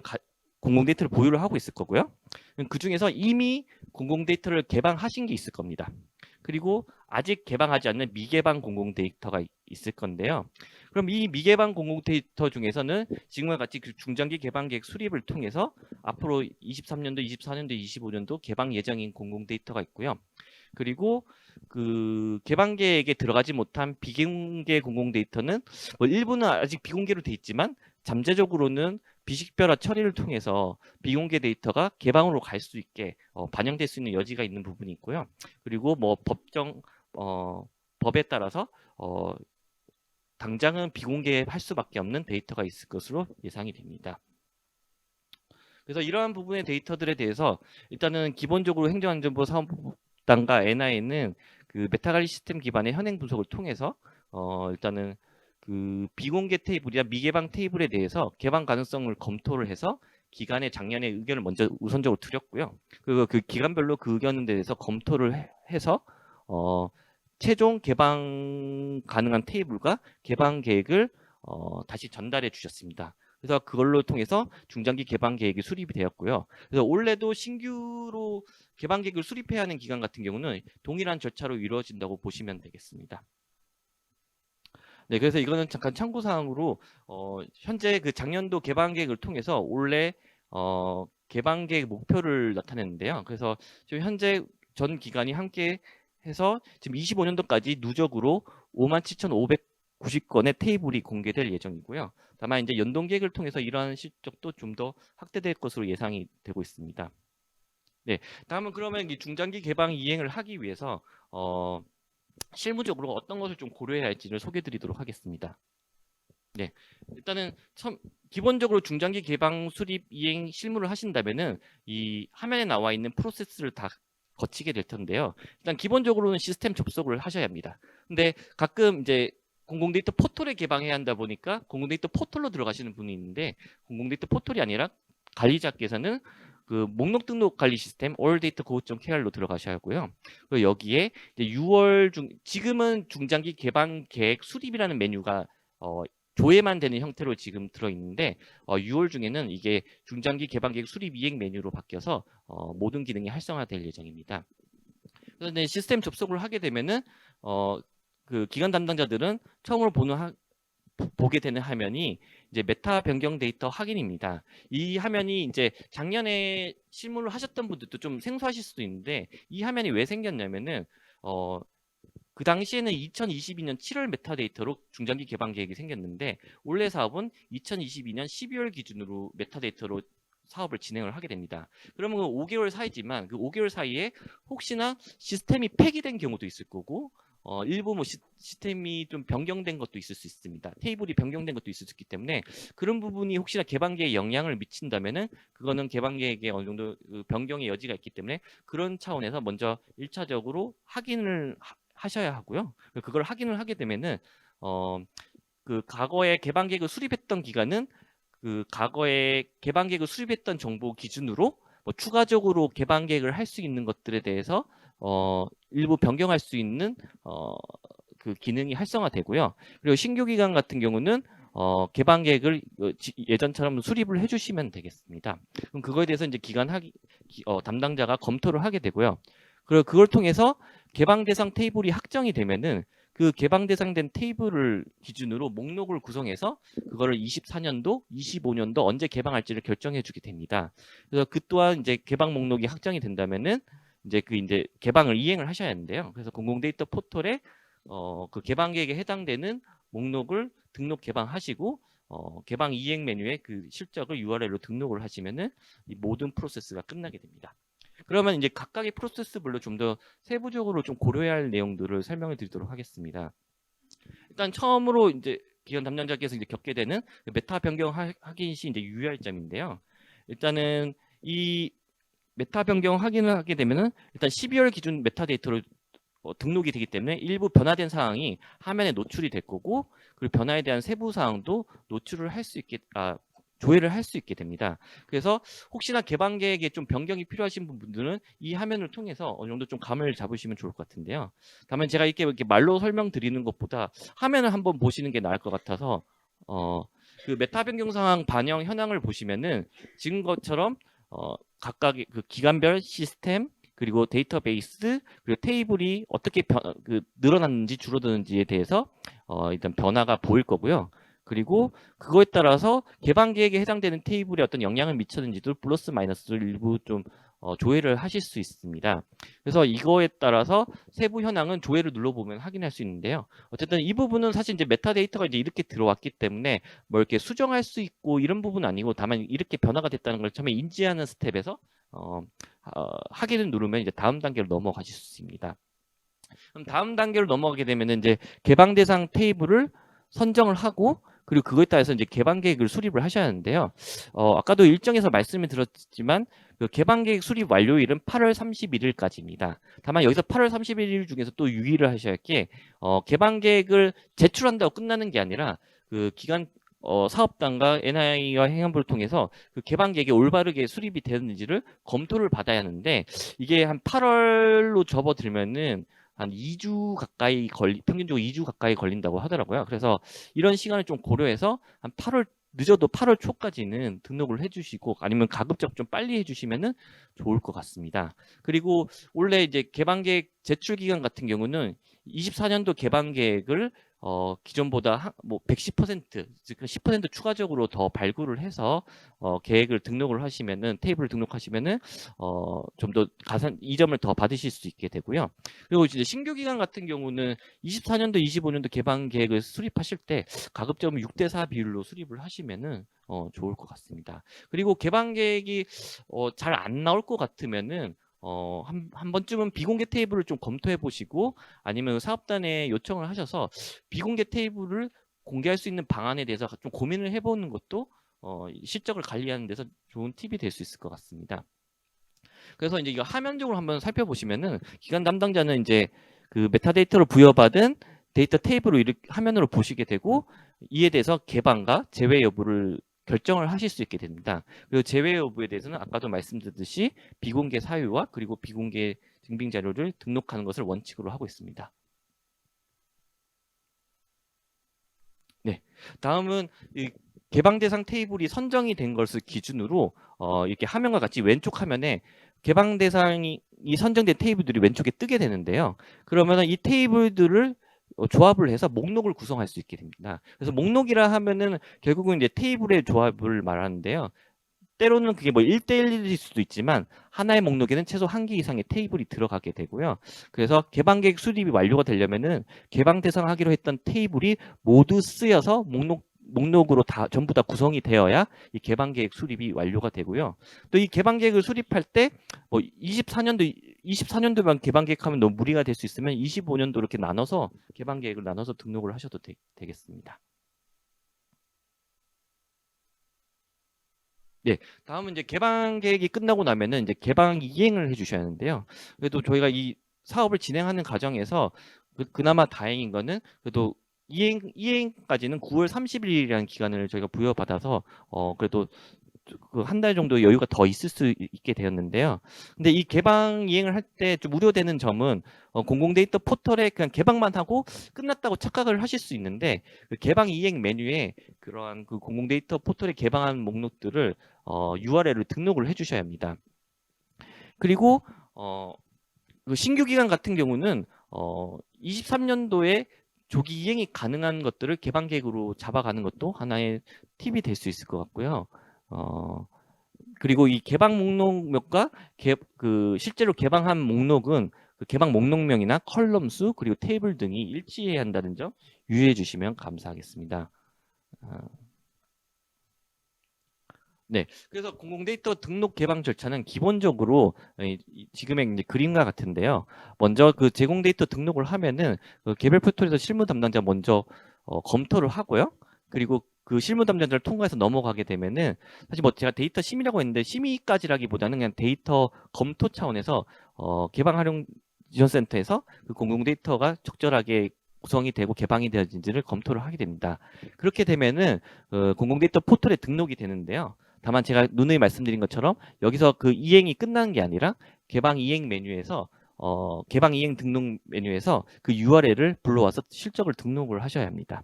Speaker 2: 보유를 하고 있을 거고요. 그 중에서 이미 공공 데이터를 개방하신 게 있을 겁니다. 그리고 아직 개방하지 않는 미개방 공공 데이터가 있을 건데요. 그럼 이 미개방 공공 데이터 중에서는 지금과 같이 그 중장기 개방 계획 수립을 통해서 앞으로 23년도, 24년도, 25년도 개방 예정인 공공 데이터가 있고요. 그리고 그 개방 계획에 들어가지 못한 비공개 공공 데이터는 뭐 일부는 아직 비공개로 돼 있지만 잠재적으로는 비식별화 처리를 통해서 비공개 데이터가 개방으로 갈 수 있게 반영될 수 있는 여지가 있는 부분이 있고요. 그리고 뭐 법에 따라서 당장은 비공개할 수밖에 없는 데이터가 있을 것으로 예상이 됩니다. 그래서 이러한 부분의 데이터들에 대해서 일단은 기본적으로 행정안전부 사업단과 NIA는 그 메타관리 시스템 기반의 현행 분석을 통해서 일단은 그 비공개 테이블이나 미개방 테이블에 대해서 개방 가능성을 검토를 해서 기관의 작년에 의견을 먼저 우선적으로 드렸고요. 그리고 그 기관별로 그 의견에 대해서 검토를 해서 최종 개방 가능한 테이블과 개방 계획을 다시 전달해 주셨습니다. 그래서 그걸로 통해서 중장기 개방 계획이 수립이 되었고요. 그래서 올해도 신규로 개방 계획을 수립해야 하는 기관 같은 경우는 동일한 절차로 이루어진다고 보시면 되겠습니다. 네, 그래서 이거는 잠깐 참고 사항으로 현재 그 작년도 개방 계획을 통해서 올해 개방 계획 목표를 나타냈는데요. 그래서 지금 현재 전 기관이 함께 해서 지금 25년도까지 누적으로 57,590건의 테이블이 공개될 예정이고요. 다만 이제 연동 계획을 통해서 이러한 실적도 좀 더 확대될 것으로 예상이 되고 있습니다. 네, 다음은 그러면 이 중장기 개방 이행을 하기 위해서 실무적으로 어떤 것을 좀 고려해야 할지를 소개해드리도록 하겠습니다. 네, 일단은 기본적으로 중장기 개방 수립 이행 실무를 하신다면은 이 화면에 나와 있는 프로세스를 다 거치게 될 텐데요. 일단 기본적으로는 시스템 접속을 하셔야 합니다. 근데 가끔 이제 공공데이터 포털에 개방해야 한다 보니까 공공데이터 포털로 들어가시는 분이 있는데 공공데이터 포털이 아니라 관리자께서는 그 목록 등록 관리 시스템 alldatago.kr로 들어가셔야 하고요. 그리고 여기에 이제 6월 지금은 중장기 개방 계획 수립이라는 메뉴가 조회만 되는 형태로 지금 들어있는데 6월 중에는 이게 중장기 개방 계획 수립 이행 메뉴로 바뀌어서 모든 기능이 활성화될 예정입니다. 그래서 이제 시스템 접속을 하게 되면은 그 기관 담당자들은 처음으로 보게 되는 화면이 이제 메타 변경 데이터 확인입니다. 이 화면이 이제 작년에 실무를 하셨던 분들도 좀 생소하실 수도 있는데 이 화면이 왜 생겼냐면은 그 당시에는 2022년 7월 메타데이터로 중장기 개방 계획이 생겼는데 올해 사업은 2022년 12월 기준으로 메타데이터로 사업을 진행을 하게 됩니다. 그러면 그 5개월 사이지만 그 5개월 사이에 혹시나 시스템이 폐기된 경우도 있을 거고 일부 뭐 시스템이 좀 변경된 것도 있을 수 있습니다. 테이블이 변경된 것도 있을 수 있기 때문에 그런 부분이 혹시나 개방 계획에 영향을 미친다면은 그거는 개방 계획에 어느 정도 그 변경의 여지가 있기 때문에 그런 차원에서 먼저 1차적으로 확인을 하셔야 하고요. 그걸 확인을 하게 되면은 그 과거에 개방 계획을 수립했던 기간은 그 과거에 개방 계획을 수립했던 정보 기준으로 뭐 추가적으로 개방 계획을 할 수 있는 것들에 대해서 일부 변경할 수 있는 그 기능이 활성화되고요. 그리고 신규 기관 같은 경우는 개방 계획을 예전처럼 수립을 해주시면 되겠습니다. 그럼 그거에 대해서 이제 담당자가 검토를 하게 되고요. 그리고 그걸 통해서 개방 대상 테이블이 확정이 되면은 그 개방 대상된 테이블을 기준으로 목록을 구성해서 그거를 24년도, 25년도 언제 개방할지를 결정해 주게 됩니다. 그래서 그 또한 이제 개방 목록이 확정이 된다면은 이제 개방을 이행을 하셔야 하는데요. 그래서 공공데이터 포털에 그 개방 계획에 해당되는 목록을 등록 개방하시고 개방 이행 메뉴에 그 실적을 URL로 등록을 하시면은 이 모든 프로세스가 끝나게 됩니다. 그러면 이제 각각의 프로세스별로 좀 더 세부적으로 좀 고려해야 할 내용들을 설명해 드리도록 하겠습니다. 일단 처음으로 이제 기관 담당자께서 이제 겪게 되는 메타 변경 확인 시 이제 유의할 점인데요. 일단은 이 메타 변경 확인을 하게 되면은 일단 12월 기준 메타데이터로 등록이 되기 때문에 일부 변화된 사항이 화면에 노출이 될 거고 그리고 변화에 대한 세부 사항도 노출을 할 수 있게 조회를 할 수 있게 됩니다. 그래서 혹시나 개방 계획에 좀 변경이 필요하신 분들은 이 화면을 통해서 어느 정도 좀 감을 잡으시면 좋을 것 같은데요. 다만 제가 이렇게 말로 설명드리는 것보다 화면을 한번 보시는 게 나을 것 같아서 그 메타 변경 상황 반영 현황을 보시면은 지금 것처럼 각각의 그 기관별 시스템 그리고 데이터베이스 그리고 테이블이 어떻게 늘어났는지 줄어드는지에 대해서 일단 변화가 보일 거고요. 그리고 그거에 따라서 개방 계획에 해당되는 테이블에 어떤 영향을 미쳤는지도 플러스 마이너스를 일부 좀 조회를 하실 수 있습니다. 그래서 이거에 따라서 세부 현황은 조회를 눌러보면 확인할 수 있는데요. 어쨌든 이 부분은 사실 이제 메타데이터가 이제 이렇게 들어왔기 때문에 뭐 이렇게 수정할 수 있고 이런 부분은 아니고 다만 이렇게 변화가 됐다는 걸 처음에 인지하는 스텝에서 확인을 누르면 이제 다음 단계로 넘어가실 수 있습니다. 그럼 다음 단계로 넘어가게 되면 이제 개방 대상 테이블을 선정을 하고 그리고 그거에 따라서 이제 개방 계획을 수립을 하셔야 하는데요. 아까도 일정에서 말씀을 드렸지만 그 개방 계획 수립 완료일은 8월 31일까지입니다. 다만 여기서 8월 31일 중에서 또 유의를 하셔야 할 게 개방 계획을 제출한다고 끝나는 게 아니라 그 기간 사업단과 NI와 행안부를 통해서 그 개방 계획이 올바르게 수립이 되었는지를 검토를 받아야 하는데 이게 한 8월로 접어들면은 한 2주 가까이 평균적으로 2주 가까이 걸린다고 하더라고요. 그래서 이런 시간을 좀 고려해서 한 8월 늦어도 8월 초까지는 등록을 해주시고 아니면 가급적 좀 빨리 해주시면은 좋을 것 같습니다. 그리고 원래 이제 개방계획 제출 기간 같은 경우는 24년도 개방계획을 기존보다 뭐 110%, 즉 10% 추가적으로 더 발굴을 해서 계획을 등록을 하시면은 테이블을 등록하시면은 좀 더 가산 이점을 더 받으실 수 있게 되고요. 그리고 이제 신규 기관 같은 경우는 24년도, 25년도 개방 계획을 수립하실 때 가급적이면 6대4 비율로 수립을 하시면은 좋을 것 같습니다. 그리고 개방 계획이 잘 안 나올 것 같으면은 한 번쯤은 비공개 테이블을 좀 검토해 보시고 아니면 사업단에 요청을 하셔서 비공개 테이블을 공개할 수 있는 방안에 대해서 좀 고민을 해보는 것도 실적을 관리하는 데서 좋은 팁이 될 수 있을 것 같습니다. 그래서 이제 이거 화면적으로 한번 살펴보시면은 기관 담당자는 이제 그 메타데이터를 부여받은 데이터 테이블을 이렇게 화면으로 보시게 되고 이에 대해서 개방과 제외 여부를 결정을 하실 수 있게 됩니다. 그리고 제외 여부에 대해서는 아까도 말씀드렸듯이 비공개 사유와 그리고 비공개 증빙 자료를 등록하는 것을 원칙으로 하고 있습니다. 네, 다음은 이 개방 대상 테이블이 선정이 된 것을 기준으로 이렇게 화면과 같이 왼쪽 화면에 개방 대상이 선정된 테이블들이 왼쪽에 뜨게 되는데요. 그러면 이 테이블들을 조합을 해서 목록을 구성할 수 있게 됩니다. 그래서 목록이라 하면은 결국은 이제 테이블의 조합을 말하는데요. 때로는 그게 뭐 1대1일 수도 있지만 하나의 목록에는 최소 1개 이상의 테이블이 들어가게 되고요. 그래서 개방 계획 수립이 완료가 되려면은 개방 대상하기로 했던 테이블이 모두 쓰여서 목록으로 다 전부 다 구성이 되어야 이 개방 계획 수립이 완료가 되고요. 또 이 개방 계획을 수립할 때 뭐 24년도만 개방 계획하면 너무 무리가 될 수 있으면 25년도 이렇게 나눠서 개방 계획을 나눠서 등록을 하셔도 되겠습니다. 네, 다음은 이제 개방 계획이 끝나고 나면은 이제 개방 이행을 해주셔야 하는데요. 그래도 저희가 이 사업을 진행하는 과정에서 그나마 다행인 거는 그래도 이행까지는 9월 30일이라는 기간을 저희가 부여받아서 그래도 그 한 달 정도 여유가 더 있을 수 있게 되었는데요. 근데 이 개방 이행을 할 때 좀 우려되는 점은 공공 데이터 포털에 그냥 개방만 하고 끝났다고 착각을 하실 수 있는데 그 개방 이행 메뉴에 그러한 그 공공 데이터 포털에 개방한 목록들을 URL을 등록을 해주셔야 합니다. 그리고 그 신규 기관 같은 경우는 23년도에 조기 이행이 가능한 것들을 개방 계획으로 잡아가는 것도 하나의 팁이 될 수 있을 것 같고요. 그리고 이 개방 목록명과 그 실제로 개방한 목록은 그 개방 목록명이나 컬럼 수 그리고 테이블 등이 일치해야 한다는 점 유의해 주시면 감사하겠습니다. 네, 그래서 공공 데이터 등록 개방 절차는 기본적으로 지금의 이제 그림과 같은데요. 먼저 그 제공 데이터 등록을 하면은 그 개별 포털에서 실무 담당자 먼저 검토를 하고요. 그리고 그 실무 담당자를 통과해서 넘어가게 되면은 사실 뭐 제가 데이터 심의라고 했는데 심의까지라기보다는 그냥 데이터 검토 차원에서 개방 활용 지원센터에서 그 공공 데이터가 적절하게 구성이 되고 개방이 되어진지를 검토를 하게 됩니다. 그렇게 되면은 공공 데이터 포털에 등록이 되는데요. 다만 제가 누누이 말씀드린 것처럼 여기서 그 이행이 끝나는 게 아니라 개방 이행 메뉴에서 개방 이행 등록 메뉴에서 그 URL을 불러와서 실적을 등록을 하셔야 합니다.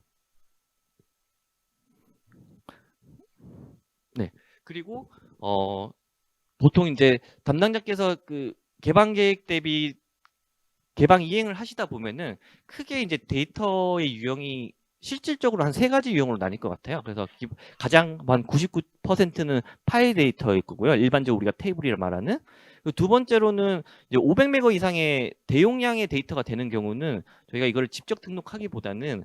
Speaker 2: 네. 그리고 보통 이제 담당자께서 그 개방 계획 대비 개방 이행을 하시다 보면은 크게 이제 데이터의 유형이 실질적으로 한 3가지 유형으로 나뉠 것 같아요. 그래서 가장 한 99%는 파일 데이터일 거고요. 일반적으로 우리가 테이블이라 말하는. 두 번째로는 이제 500메가 이상의 대용량의 데이터가 되는 경우는 저희가 이걸 직접 등록하기보다는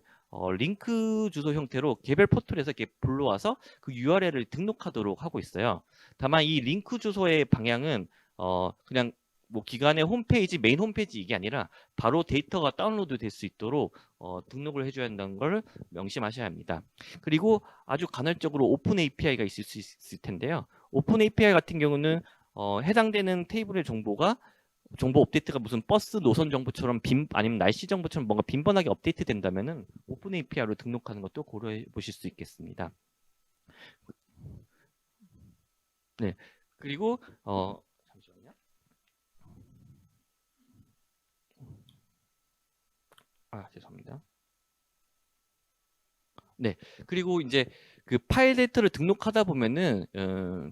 Speaker 2: 링크 주소 형태로 개별 포털에서 이렇게 불러와서 그 URL을 등록하도록 하고 있어요. 다만 이 링크 주소의 방향은 그냥 뭐 기관의 홈페이지, 메인 홈페이지 이게 아니라 바로 데이터가 다운로드 될 수 있도록 등록을 해줘야 한다는 걸 명심하셔야 합니다. 그리고 아주 간헐적으로 오픈 API가 있을 수 있을 텐데요. 오픈 API 같은 경우는 해당되는 테이블의 정보 업데이트가 무슨 버스 노선 정보처럼 아니면 날씨 정보처럼 뭔가 빈번하게 업데이트 된다면은 오픈 API로 등록하는 것도 고려해 보실 수 있겠습니다. 네. 그리고 잠시만요. 죄송합니다. 네. 그리고 이제 그 파일 데이터를 등록하다 보면은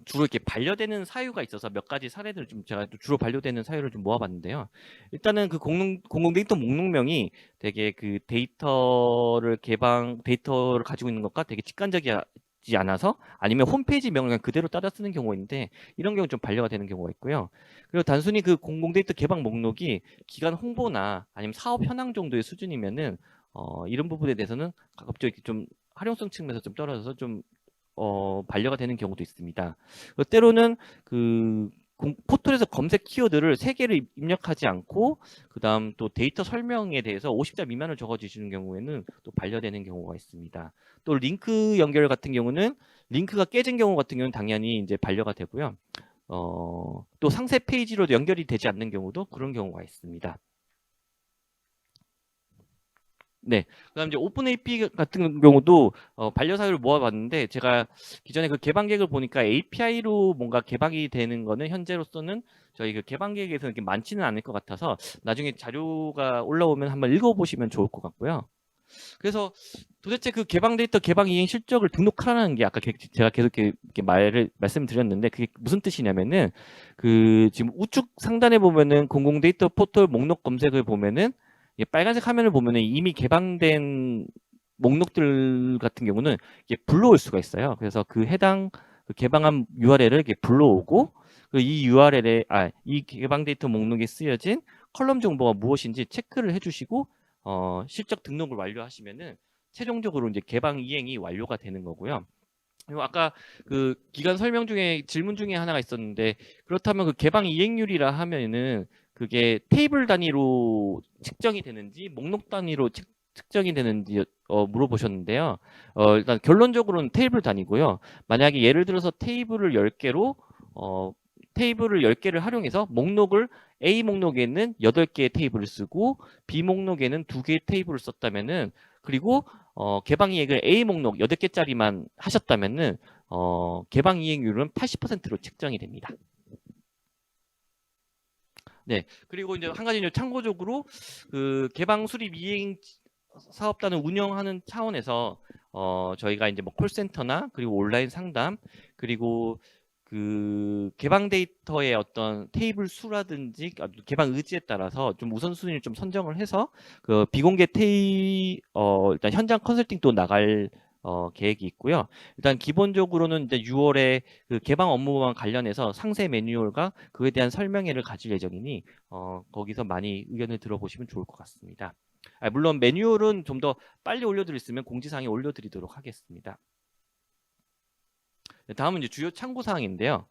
Speaker 2: 주로 이렇게 반려되는 사유가 있어서 몇 가지 사례들을 좀 제가 주로 반려되는 사유를 좀 모아봤는데요. 일단은 그 공공 데이터 목록명이 되게 그 데이터를 가지고 있는 것과 되게 직관적이지 않아서 아니면 홈페이지 명을 그냥 그대로 따라 쓰는 경우가 있는데 이런 경우 좀 반려가 되는 경우가 있고요. 그리고 단순히 그 공공 데이터 개방 목록이 기관 홍보나 아니면 사업 현황 정도의 수준이면은 이런 부분에 대해서는 가급적 좀 활용성 측면에서 좀 떨어져서 좀 반려가 되는 경우도 있습니다. 때로는 그 포털에서 검색 키워드를 3개를 입력하지 않고 그다음 또 데이터 설명에 대해서 50자 미만을 적어주시는 경우에는 또 반려되는 경우가 있습니다. 또 링크 연결 같은 경우는 링크가 깨진 경우 같은 경우는 당연히 이제 반려가 되고요. 또 상세 페이지로 연결이 되지 않는 경우도 그런 경우가 있습니다. 네. 그다음 이제 오픈 API 같은 경우도 반려 사유를 모아봤는데 제가 기존에 그 개방 계획을 보니까 API로 뭔가 개방이 되는 거는 현재로서는 저희 그 개방 계획에서 이렇게 많지는 않을 것 같아서 나중에 자료가 올라오면 한번 읽어보시면 좋을 것 같고요. 그래서 도대체 그 개방 데이터 개방 이행 실적을 등록하라는 게 아까 제가 계속 이렇게 말씀드렸는데 그게 무슨 뜻이냐면은 그 지금 우측 상단에 보면은 공공 데이터 포털 목록 검색을 보면은 빨간색 화면을 보면은 이미 개방된 목록들 같은 경우는 이게 불러올 수가 있어요. 그래서 그 해당 그 개방한 URL을 이렇게 불러오고 이 URL에 이 개방 데이터 목록에 쓰여진 컬럼 정보가 무엇인지 체크를 해주시고 실적 등록을 완료하시면은 최종적으로 이제 개방 이행이 완료가 되는 거고요. 그리고 아까 그 기간 설명 중에 질문 중에 하나가 있었는데 그렇다면 그 개방 이행률이라 하면은 그게 테이블 단위로 측정이 되는지 목록 단위로 측정이 되는지 물어보셨는데요. 일단 결론적으로는 테이블 단위고요. 만약에 예를 들어서 테이블을 10개를 활용해서 목록을 A 목록에는 8개의 테이블을 쓰고 B 목록에는 2개의 테이블을 썼다면은 그리고 개방 이행을 A 목록 8개짜리만 하셨다면은 개방 이행률은 80%로 측정이 됩니다. 네. 그리고 이제 한 가지 이제 참고적으로 그 개방 수립 이행 사업단을 운영하는 차원에서 저희가 이제 뭐 콜센터나 그리고 온라인 상담 그리고 그 개방 데이터의 어떤 테이블 수라든지 개방 의지에 따라서 좀 우선순위를 좀 선정을 해서 그 비공개 일단 현장 컨설팅도 나갈 계획이 있고요. 일단 기본적으로는 이제 6월에 그 개방 업무와 관련해서 상세 매뉴얼과 그에 대한 설명회를 가질 예정이니 거기서 많이 의견을 들어보시면 좋을 것 같습니다. 물론 매뉴얼은 좀 더 빨리 올려드릴 수 있으면 공지사항에 올려드리도록 하겠습니다. 다음은 이제 주요 참고 사항인데요.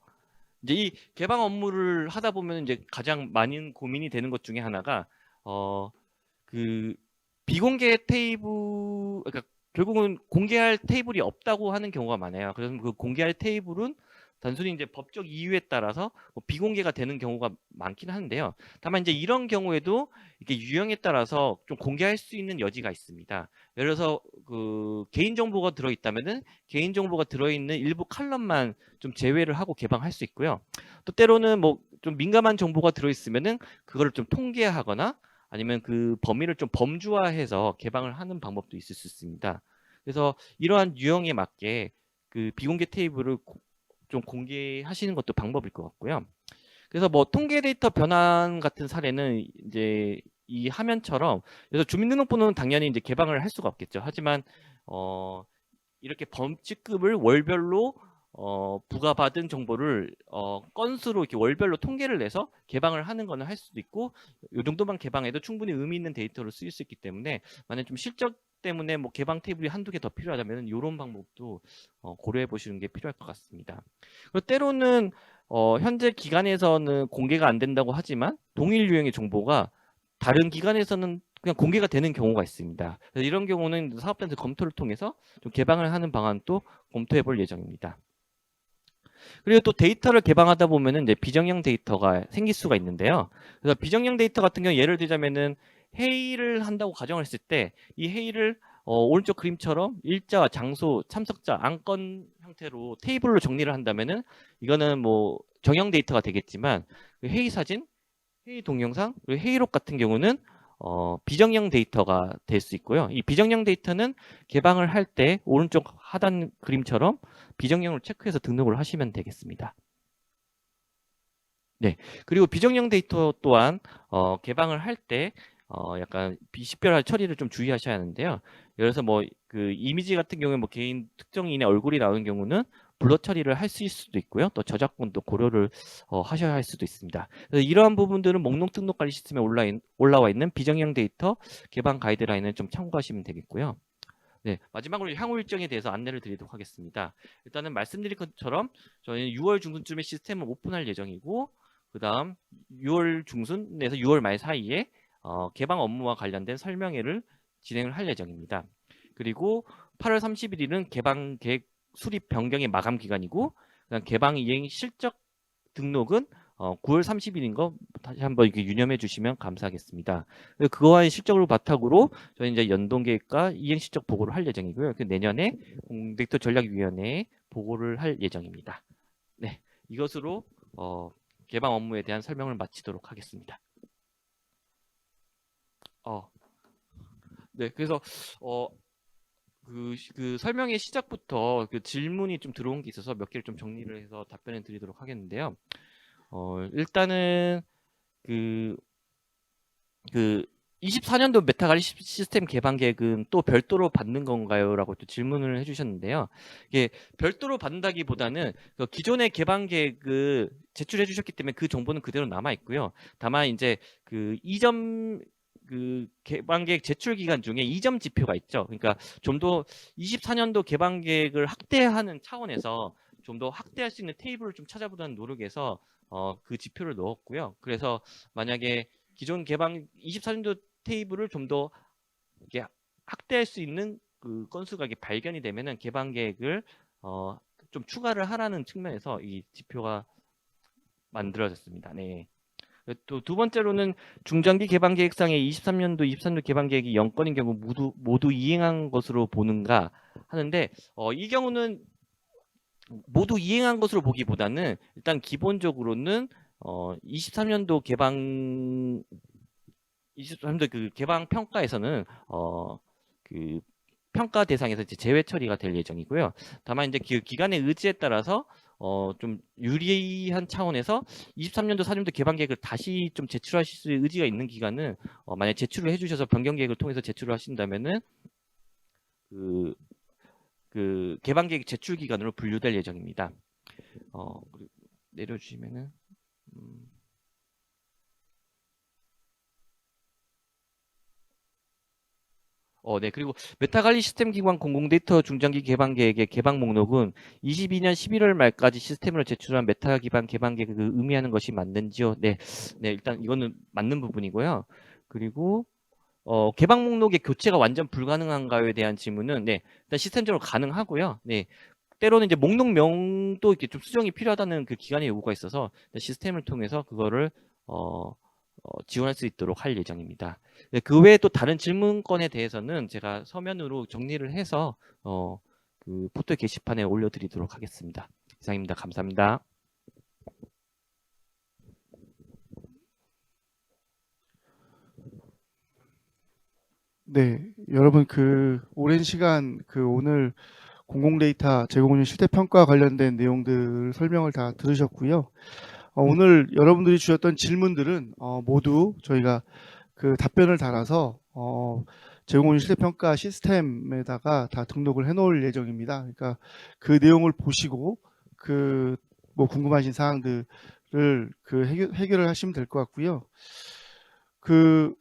Speaker 2: 이제 이 개방 업무를 하다 보면 이제 가장 많은 고민이 되는 것 중에 하나가 그 비공개 테이블 그러니까 결국은 공개할 테이블이 없다고 하는 경우가 많아요. 그래서 그 공개할 테이블은 단순히 이제 법적 이유에 따라서 뭐 비공개가 되는 경우가 많긴 한데요. 다만 이제 이런 경우에도 이게 유형에 따라서 좀 공개할 수 있는 여지가 있습니다. 예를 들어서 그 개인 정보가 들어 있다면은 개인 정보가 들어 있는 일부 칼럼만 좀 제외를 하고 개방할 수 있고요. 또 때로는 뭐 좀 민감한 정보가 들어 있으면은 그거를 좀 통계하거나 아니면 그 범위를 좀 범주화해서 개방을 하는 방법도 있을 수 있습니다. 그래서 이러한 유형에 맞게 그 비공개 테이블을 좀 공개하시는 것도 방법일 것 같고요. 그래서 뭐 통계 데이터 변환 같은 사례는 이제 이 화면처럼 그래서 주민등록번호는 당연히 이제 개방을 할 수가 없겠죠. 하지만 이렇게 범칙급을 월별로 부과받은 정보를 건수로 이렇게 월별로 통계를 내서 개방을 하는 거는 할 수도 있고 이 정도만 개방해도 충분히 의미 있는 데이터로 쓰일 수 있기 때문에 만약 좀 실적 때문에 뭐 개방 테이블이 한두 개 더 필요하다면 이런 방법도 고려해 보시는 게 필요할 것 같습니다. 그리고 때로는 현재 기관에서는 공개가 안 된다고 하지만 동일 유형의 정보가 다른 기관에서는 그냥 공개가 되는 경우가 있습니다. 그래서 이런 경우는 사업단체 검토를 통해서 좀 개방을 하는 방안도 검토해 볼 예정입니다. 그리고 또 데이터를 개방하다 보면은 이제 비정형 데이터가 생길 수가 있는데요. 그래서 비정형 데이터 같은 경우 예를 들자면은 회의를 한다고 가정을 했을 때 이 회의를 오른쪽 그림처럼 일자와 장소, 참석자, 안건 형태로 테이블로 정리를 한다면은 이거는 뭐 정형 데이터가 되겠지만 그 회의 사진, 회의 동영상, 그리고 회의록 같은 경우는 비정형 데이터가 될 수 있고요. 이 비정형 데이터는 개방을 할 때 오른쪽 하단 그림처럼 비정형을 체크해서 등록을 하시면 되겠습니다. 네. 그리고 비정형 데이터 또한 개방을 할 때 약간 비식별할 처리를 좀 주의하셔야 하는데요. 예를 들어서 뭐 그 이미지 같은 경우에 뭐 개인 특정인의 얼굴이 나오는 경우는 블러 처리를 할 수도 있고요. 또 저작권도 고려를 하셔야 할 수도 있습니다. 그래서 이러한 부분들은 목록 등록 관리 시스템에 올라와 있는 비정형 데이터 개방 가이드라인을 좀 참고하시면 되겠고요. 네, 마지막으로 향후 일정에 대해서 안내를 드리도록 하겠습니다. 일단은 말씀드린 것처럼 저희는 6월 중순쯤에 시스템을 오픈할 예정이고 그 다음 6월 중순에서 6월 말 사이에 개방 업무와 관련된 설명회를 진행을 할 예정입니다. 그리고 8월 31일은 개방 계획 수립 변경의 마감 기간이고 그다음 개방 이행 실적 등록은 9월 30일인 거 다시 한번 이렇게 유념해 주시면 감사하겠습니다. 그거와의 실적을 바탕으로 저희 이제 연동 계획과 이행 실적 보고를 할 예정이고요. 내년에 공데이터 전략위원회에 보고를 할 예정입니다. 네, 이것으로 개방 업무에 대한 설명을 마치도록 하겠습니다. 네, 그래서 그 설명의 시작부터 그 질문이 좀 들어온 게 있어서 몇 개를 좀 정리를 해서 답변을 드리도록 하겠는데요. 일단은 그 24년도 메타가리 시스템 개방 계획은 또 별도로 받는 건가요? 라고 또 질문을 해주셨는데요. 이게 별도로 받는다기보다는 그 기존의 개방 계획을 제출해 주셨기 때문에 그 정보는 그대로 남아 있고요. 다만 이제 그 이점 그 개방 계획 제출 기간 중에 이점 지표가 있죠. 그러니까 좀 더 24년도 개방 계획을 확대하는 차원에서 좀 더 확대할 수 있는 테이블을 좀 찾아보자는 노력에서 그 지표를 넣었고요. 그래서 만약에 기존 개방 24년도 테이블을 좀 더 확대할 수 있는 그 건수가 발견이 되면은 개방 계획을 좀 추가를 하라는 측면에서 이 지표가 만들어졌습니다. 네. 또 두 번째로는 중장기 개방 계획상에 23년도, 24년도 개방 계획이 0건인 경우 모두 이행한 것으로 보는가 하는데 이 경우는 모두 이행한 것으로 보기보다는 일단 기본적으로는 23년도 개방 23년도 그 개방 평가에서는 그 평가 대상에서 이제 제외 처리가 될 예정이고요. 다만 이제 그 기간의 의지에 따라서 좀 유리한 차원에서 23년도 4년도 개방 계획을 다시 좀 제출하실 수 의지가 있는 기간은 만약 제출을 해주셔서 변경 계획을 통해서 제출을 하신다면은 그 개방 계획 제출 기간으로 분류될 예정입니다. 내려주시면은 네. 그리고 메타관리 시스템 기반 공공데이터 중장기 개방 계획의 개방 목록은 22년 11월 말까지 시스템으로 제출한 메타 기반 개방 계획을 의미하는 것이 맞는지요? 네. 네, 일단 이거는 맞는 부분이고요. 그리고 개방 목록의 교체가 완전 불가능한가요에 대한 질문은 네. 일단 시스템적으로 가능하고요. 네. 때로는 이제 목록명도 이렇게 좀 수정이 필요하다는 그 기간의 요구가 있어서 시스템을 통해서 그거를 지원할 수 있도록 할 예정입니다. 네, 그 외에 또 다른 질문건에 대해서는 제가 서면으로 정리를 해서 그 포털 게시판에 올려드리도록 하겠습니다. 이상입니다. 감사합니다.
Speaker 3: 네, 여러분 그 오랜 시간 그 오늘 공공데이터 제공운영 실태평가 관련된 내용들 설명을 다 들으셨고요. 오늘 여러분들이 주셨던 질문들은 모두 저희가 그 답변을 달아서 제공운영 실태평가 시스템에다가 다 등록을 해놓을 예정입니다. 그러니까 그 내용을 보시고 그 뭐 궁금하신 사항들을 그 해결을 하시면 될 것 같고요. 그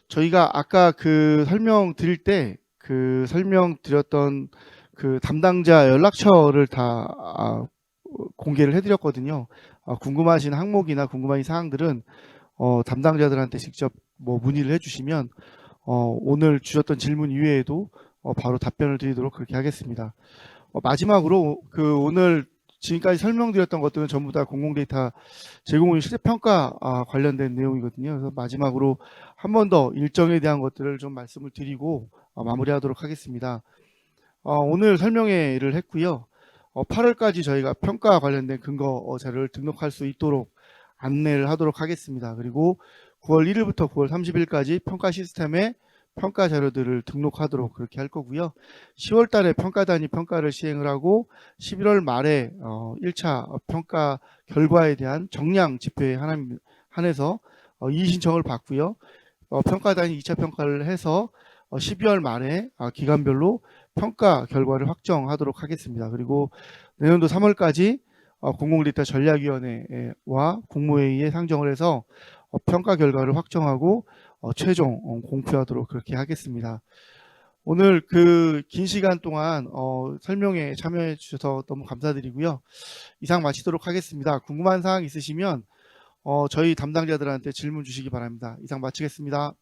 Speaker 3: 저희가 아까 그 설명 드릴 때 그 설명드렸던 그 담당자 연락처를 다 공개를 해드렸거든요. 궁금하신 항목이나 궁금한 사항들은 담당자들한테 직접 뭐 문의를 해주시면 오늘 주셨던 질문 이외에도 바로 답변을 드리도록 그렇게 하겠습니다. 마지막으로 그 오늘 지금까지 설명드렸던 것들은 전부 다 공공데이터 제공운영 실태평가 관련된 내용이거든요. 그래서 마지막으로 한 번 더 일정에 대한 것들을 좀 말씀을 드리고 마무리하도록 하겠습니다. 오늘 설명회를 했고요. 8월까지 저희가 평가 관련된 근거 자료를 등록할 수 있도록 안내를 하도록 하겠습니다. 그리고 9월 1일부터 9월 30일까지 평가 시스템에 평가 자료들을 등록하도록 그렇게 할 거고요. 10월 달에 평가 단위 평가를 시행을 하고 11월 말에 1차 평가 결과에 대한 정량 집회에 한해서 이의 신청을 받고요. 평가 단위 2차 평가를 해서 12월 말에 기간별로 평가 결과를 확정하도록 하겠습니다. 그리고 내년도 3월까지 공공데이터 전략위원회와 국무회의에 상정을 해서 평가 결과를 확정하고 최종 공표하도록 그렇게 하겠습니다. 오늘 그 긴 시간 동안 설명에 참여해 주셔서 너무 감사드리고요. 이상 마치도록 하겠습니다. 궁금한 사항 있으시면 저희 담당자들한테 질문 주시기 바랍니다. 이상 마치겠습니다.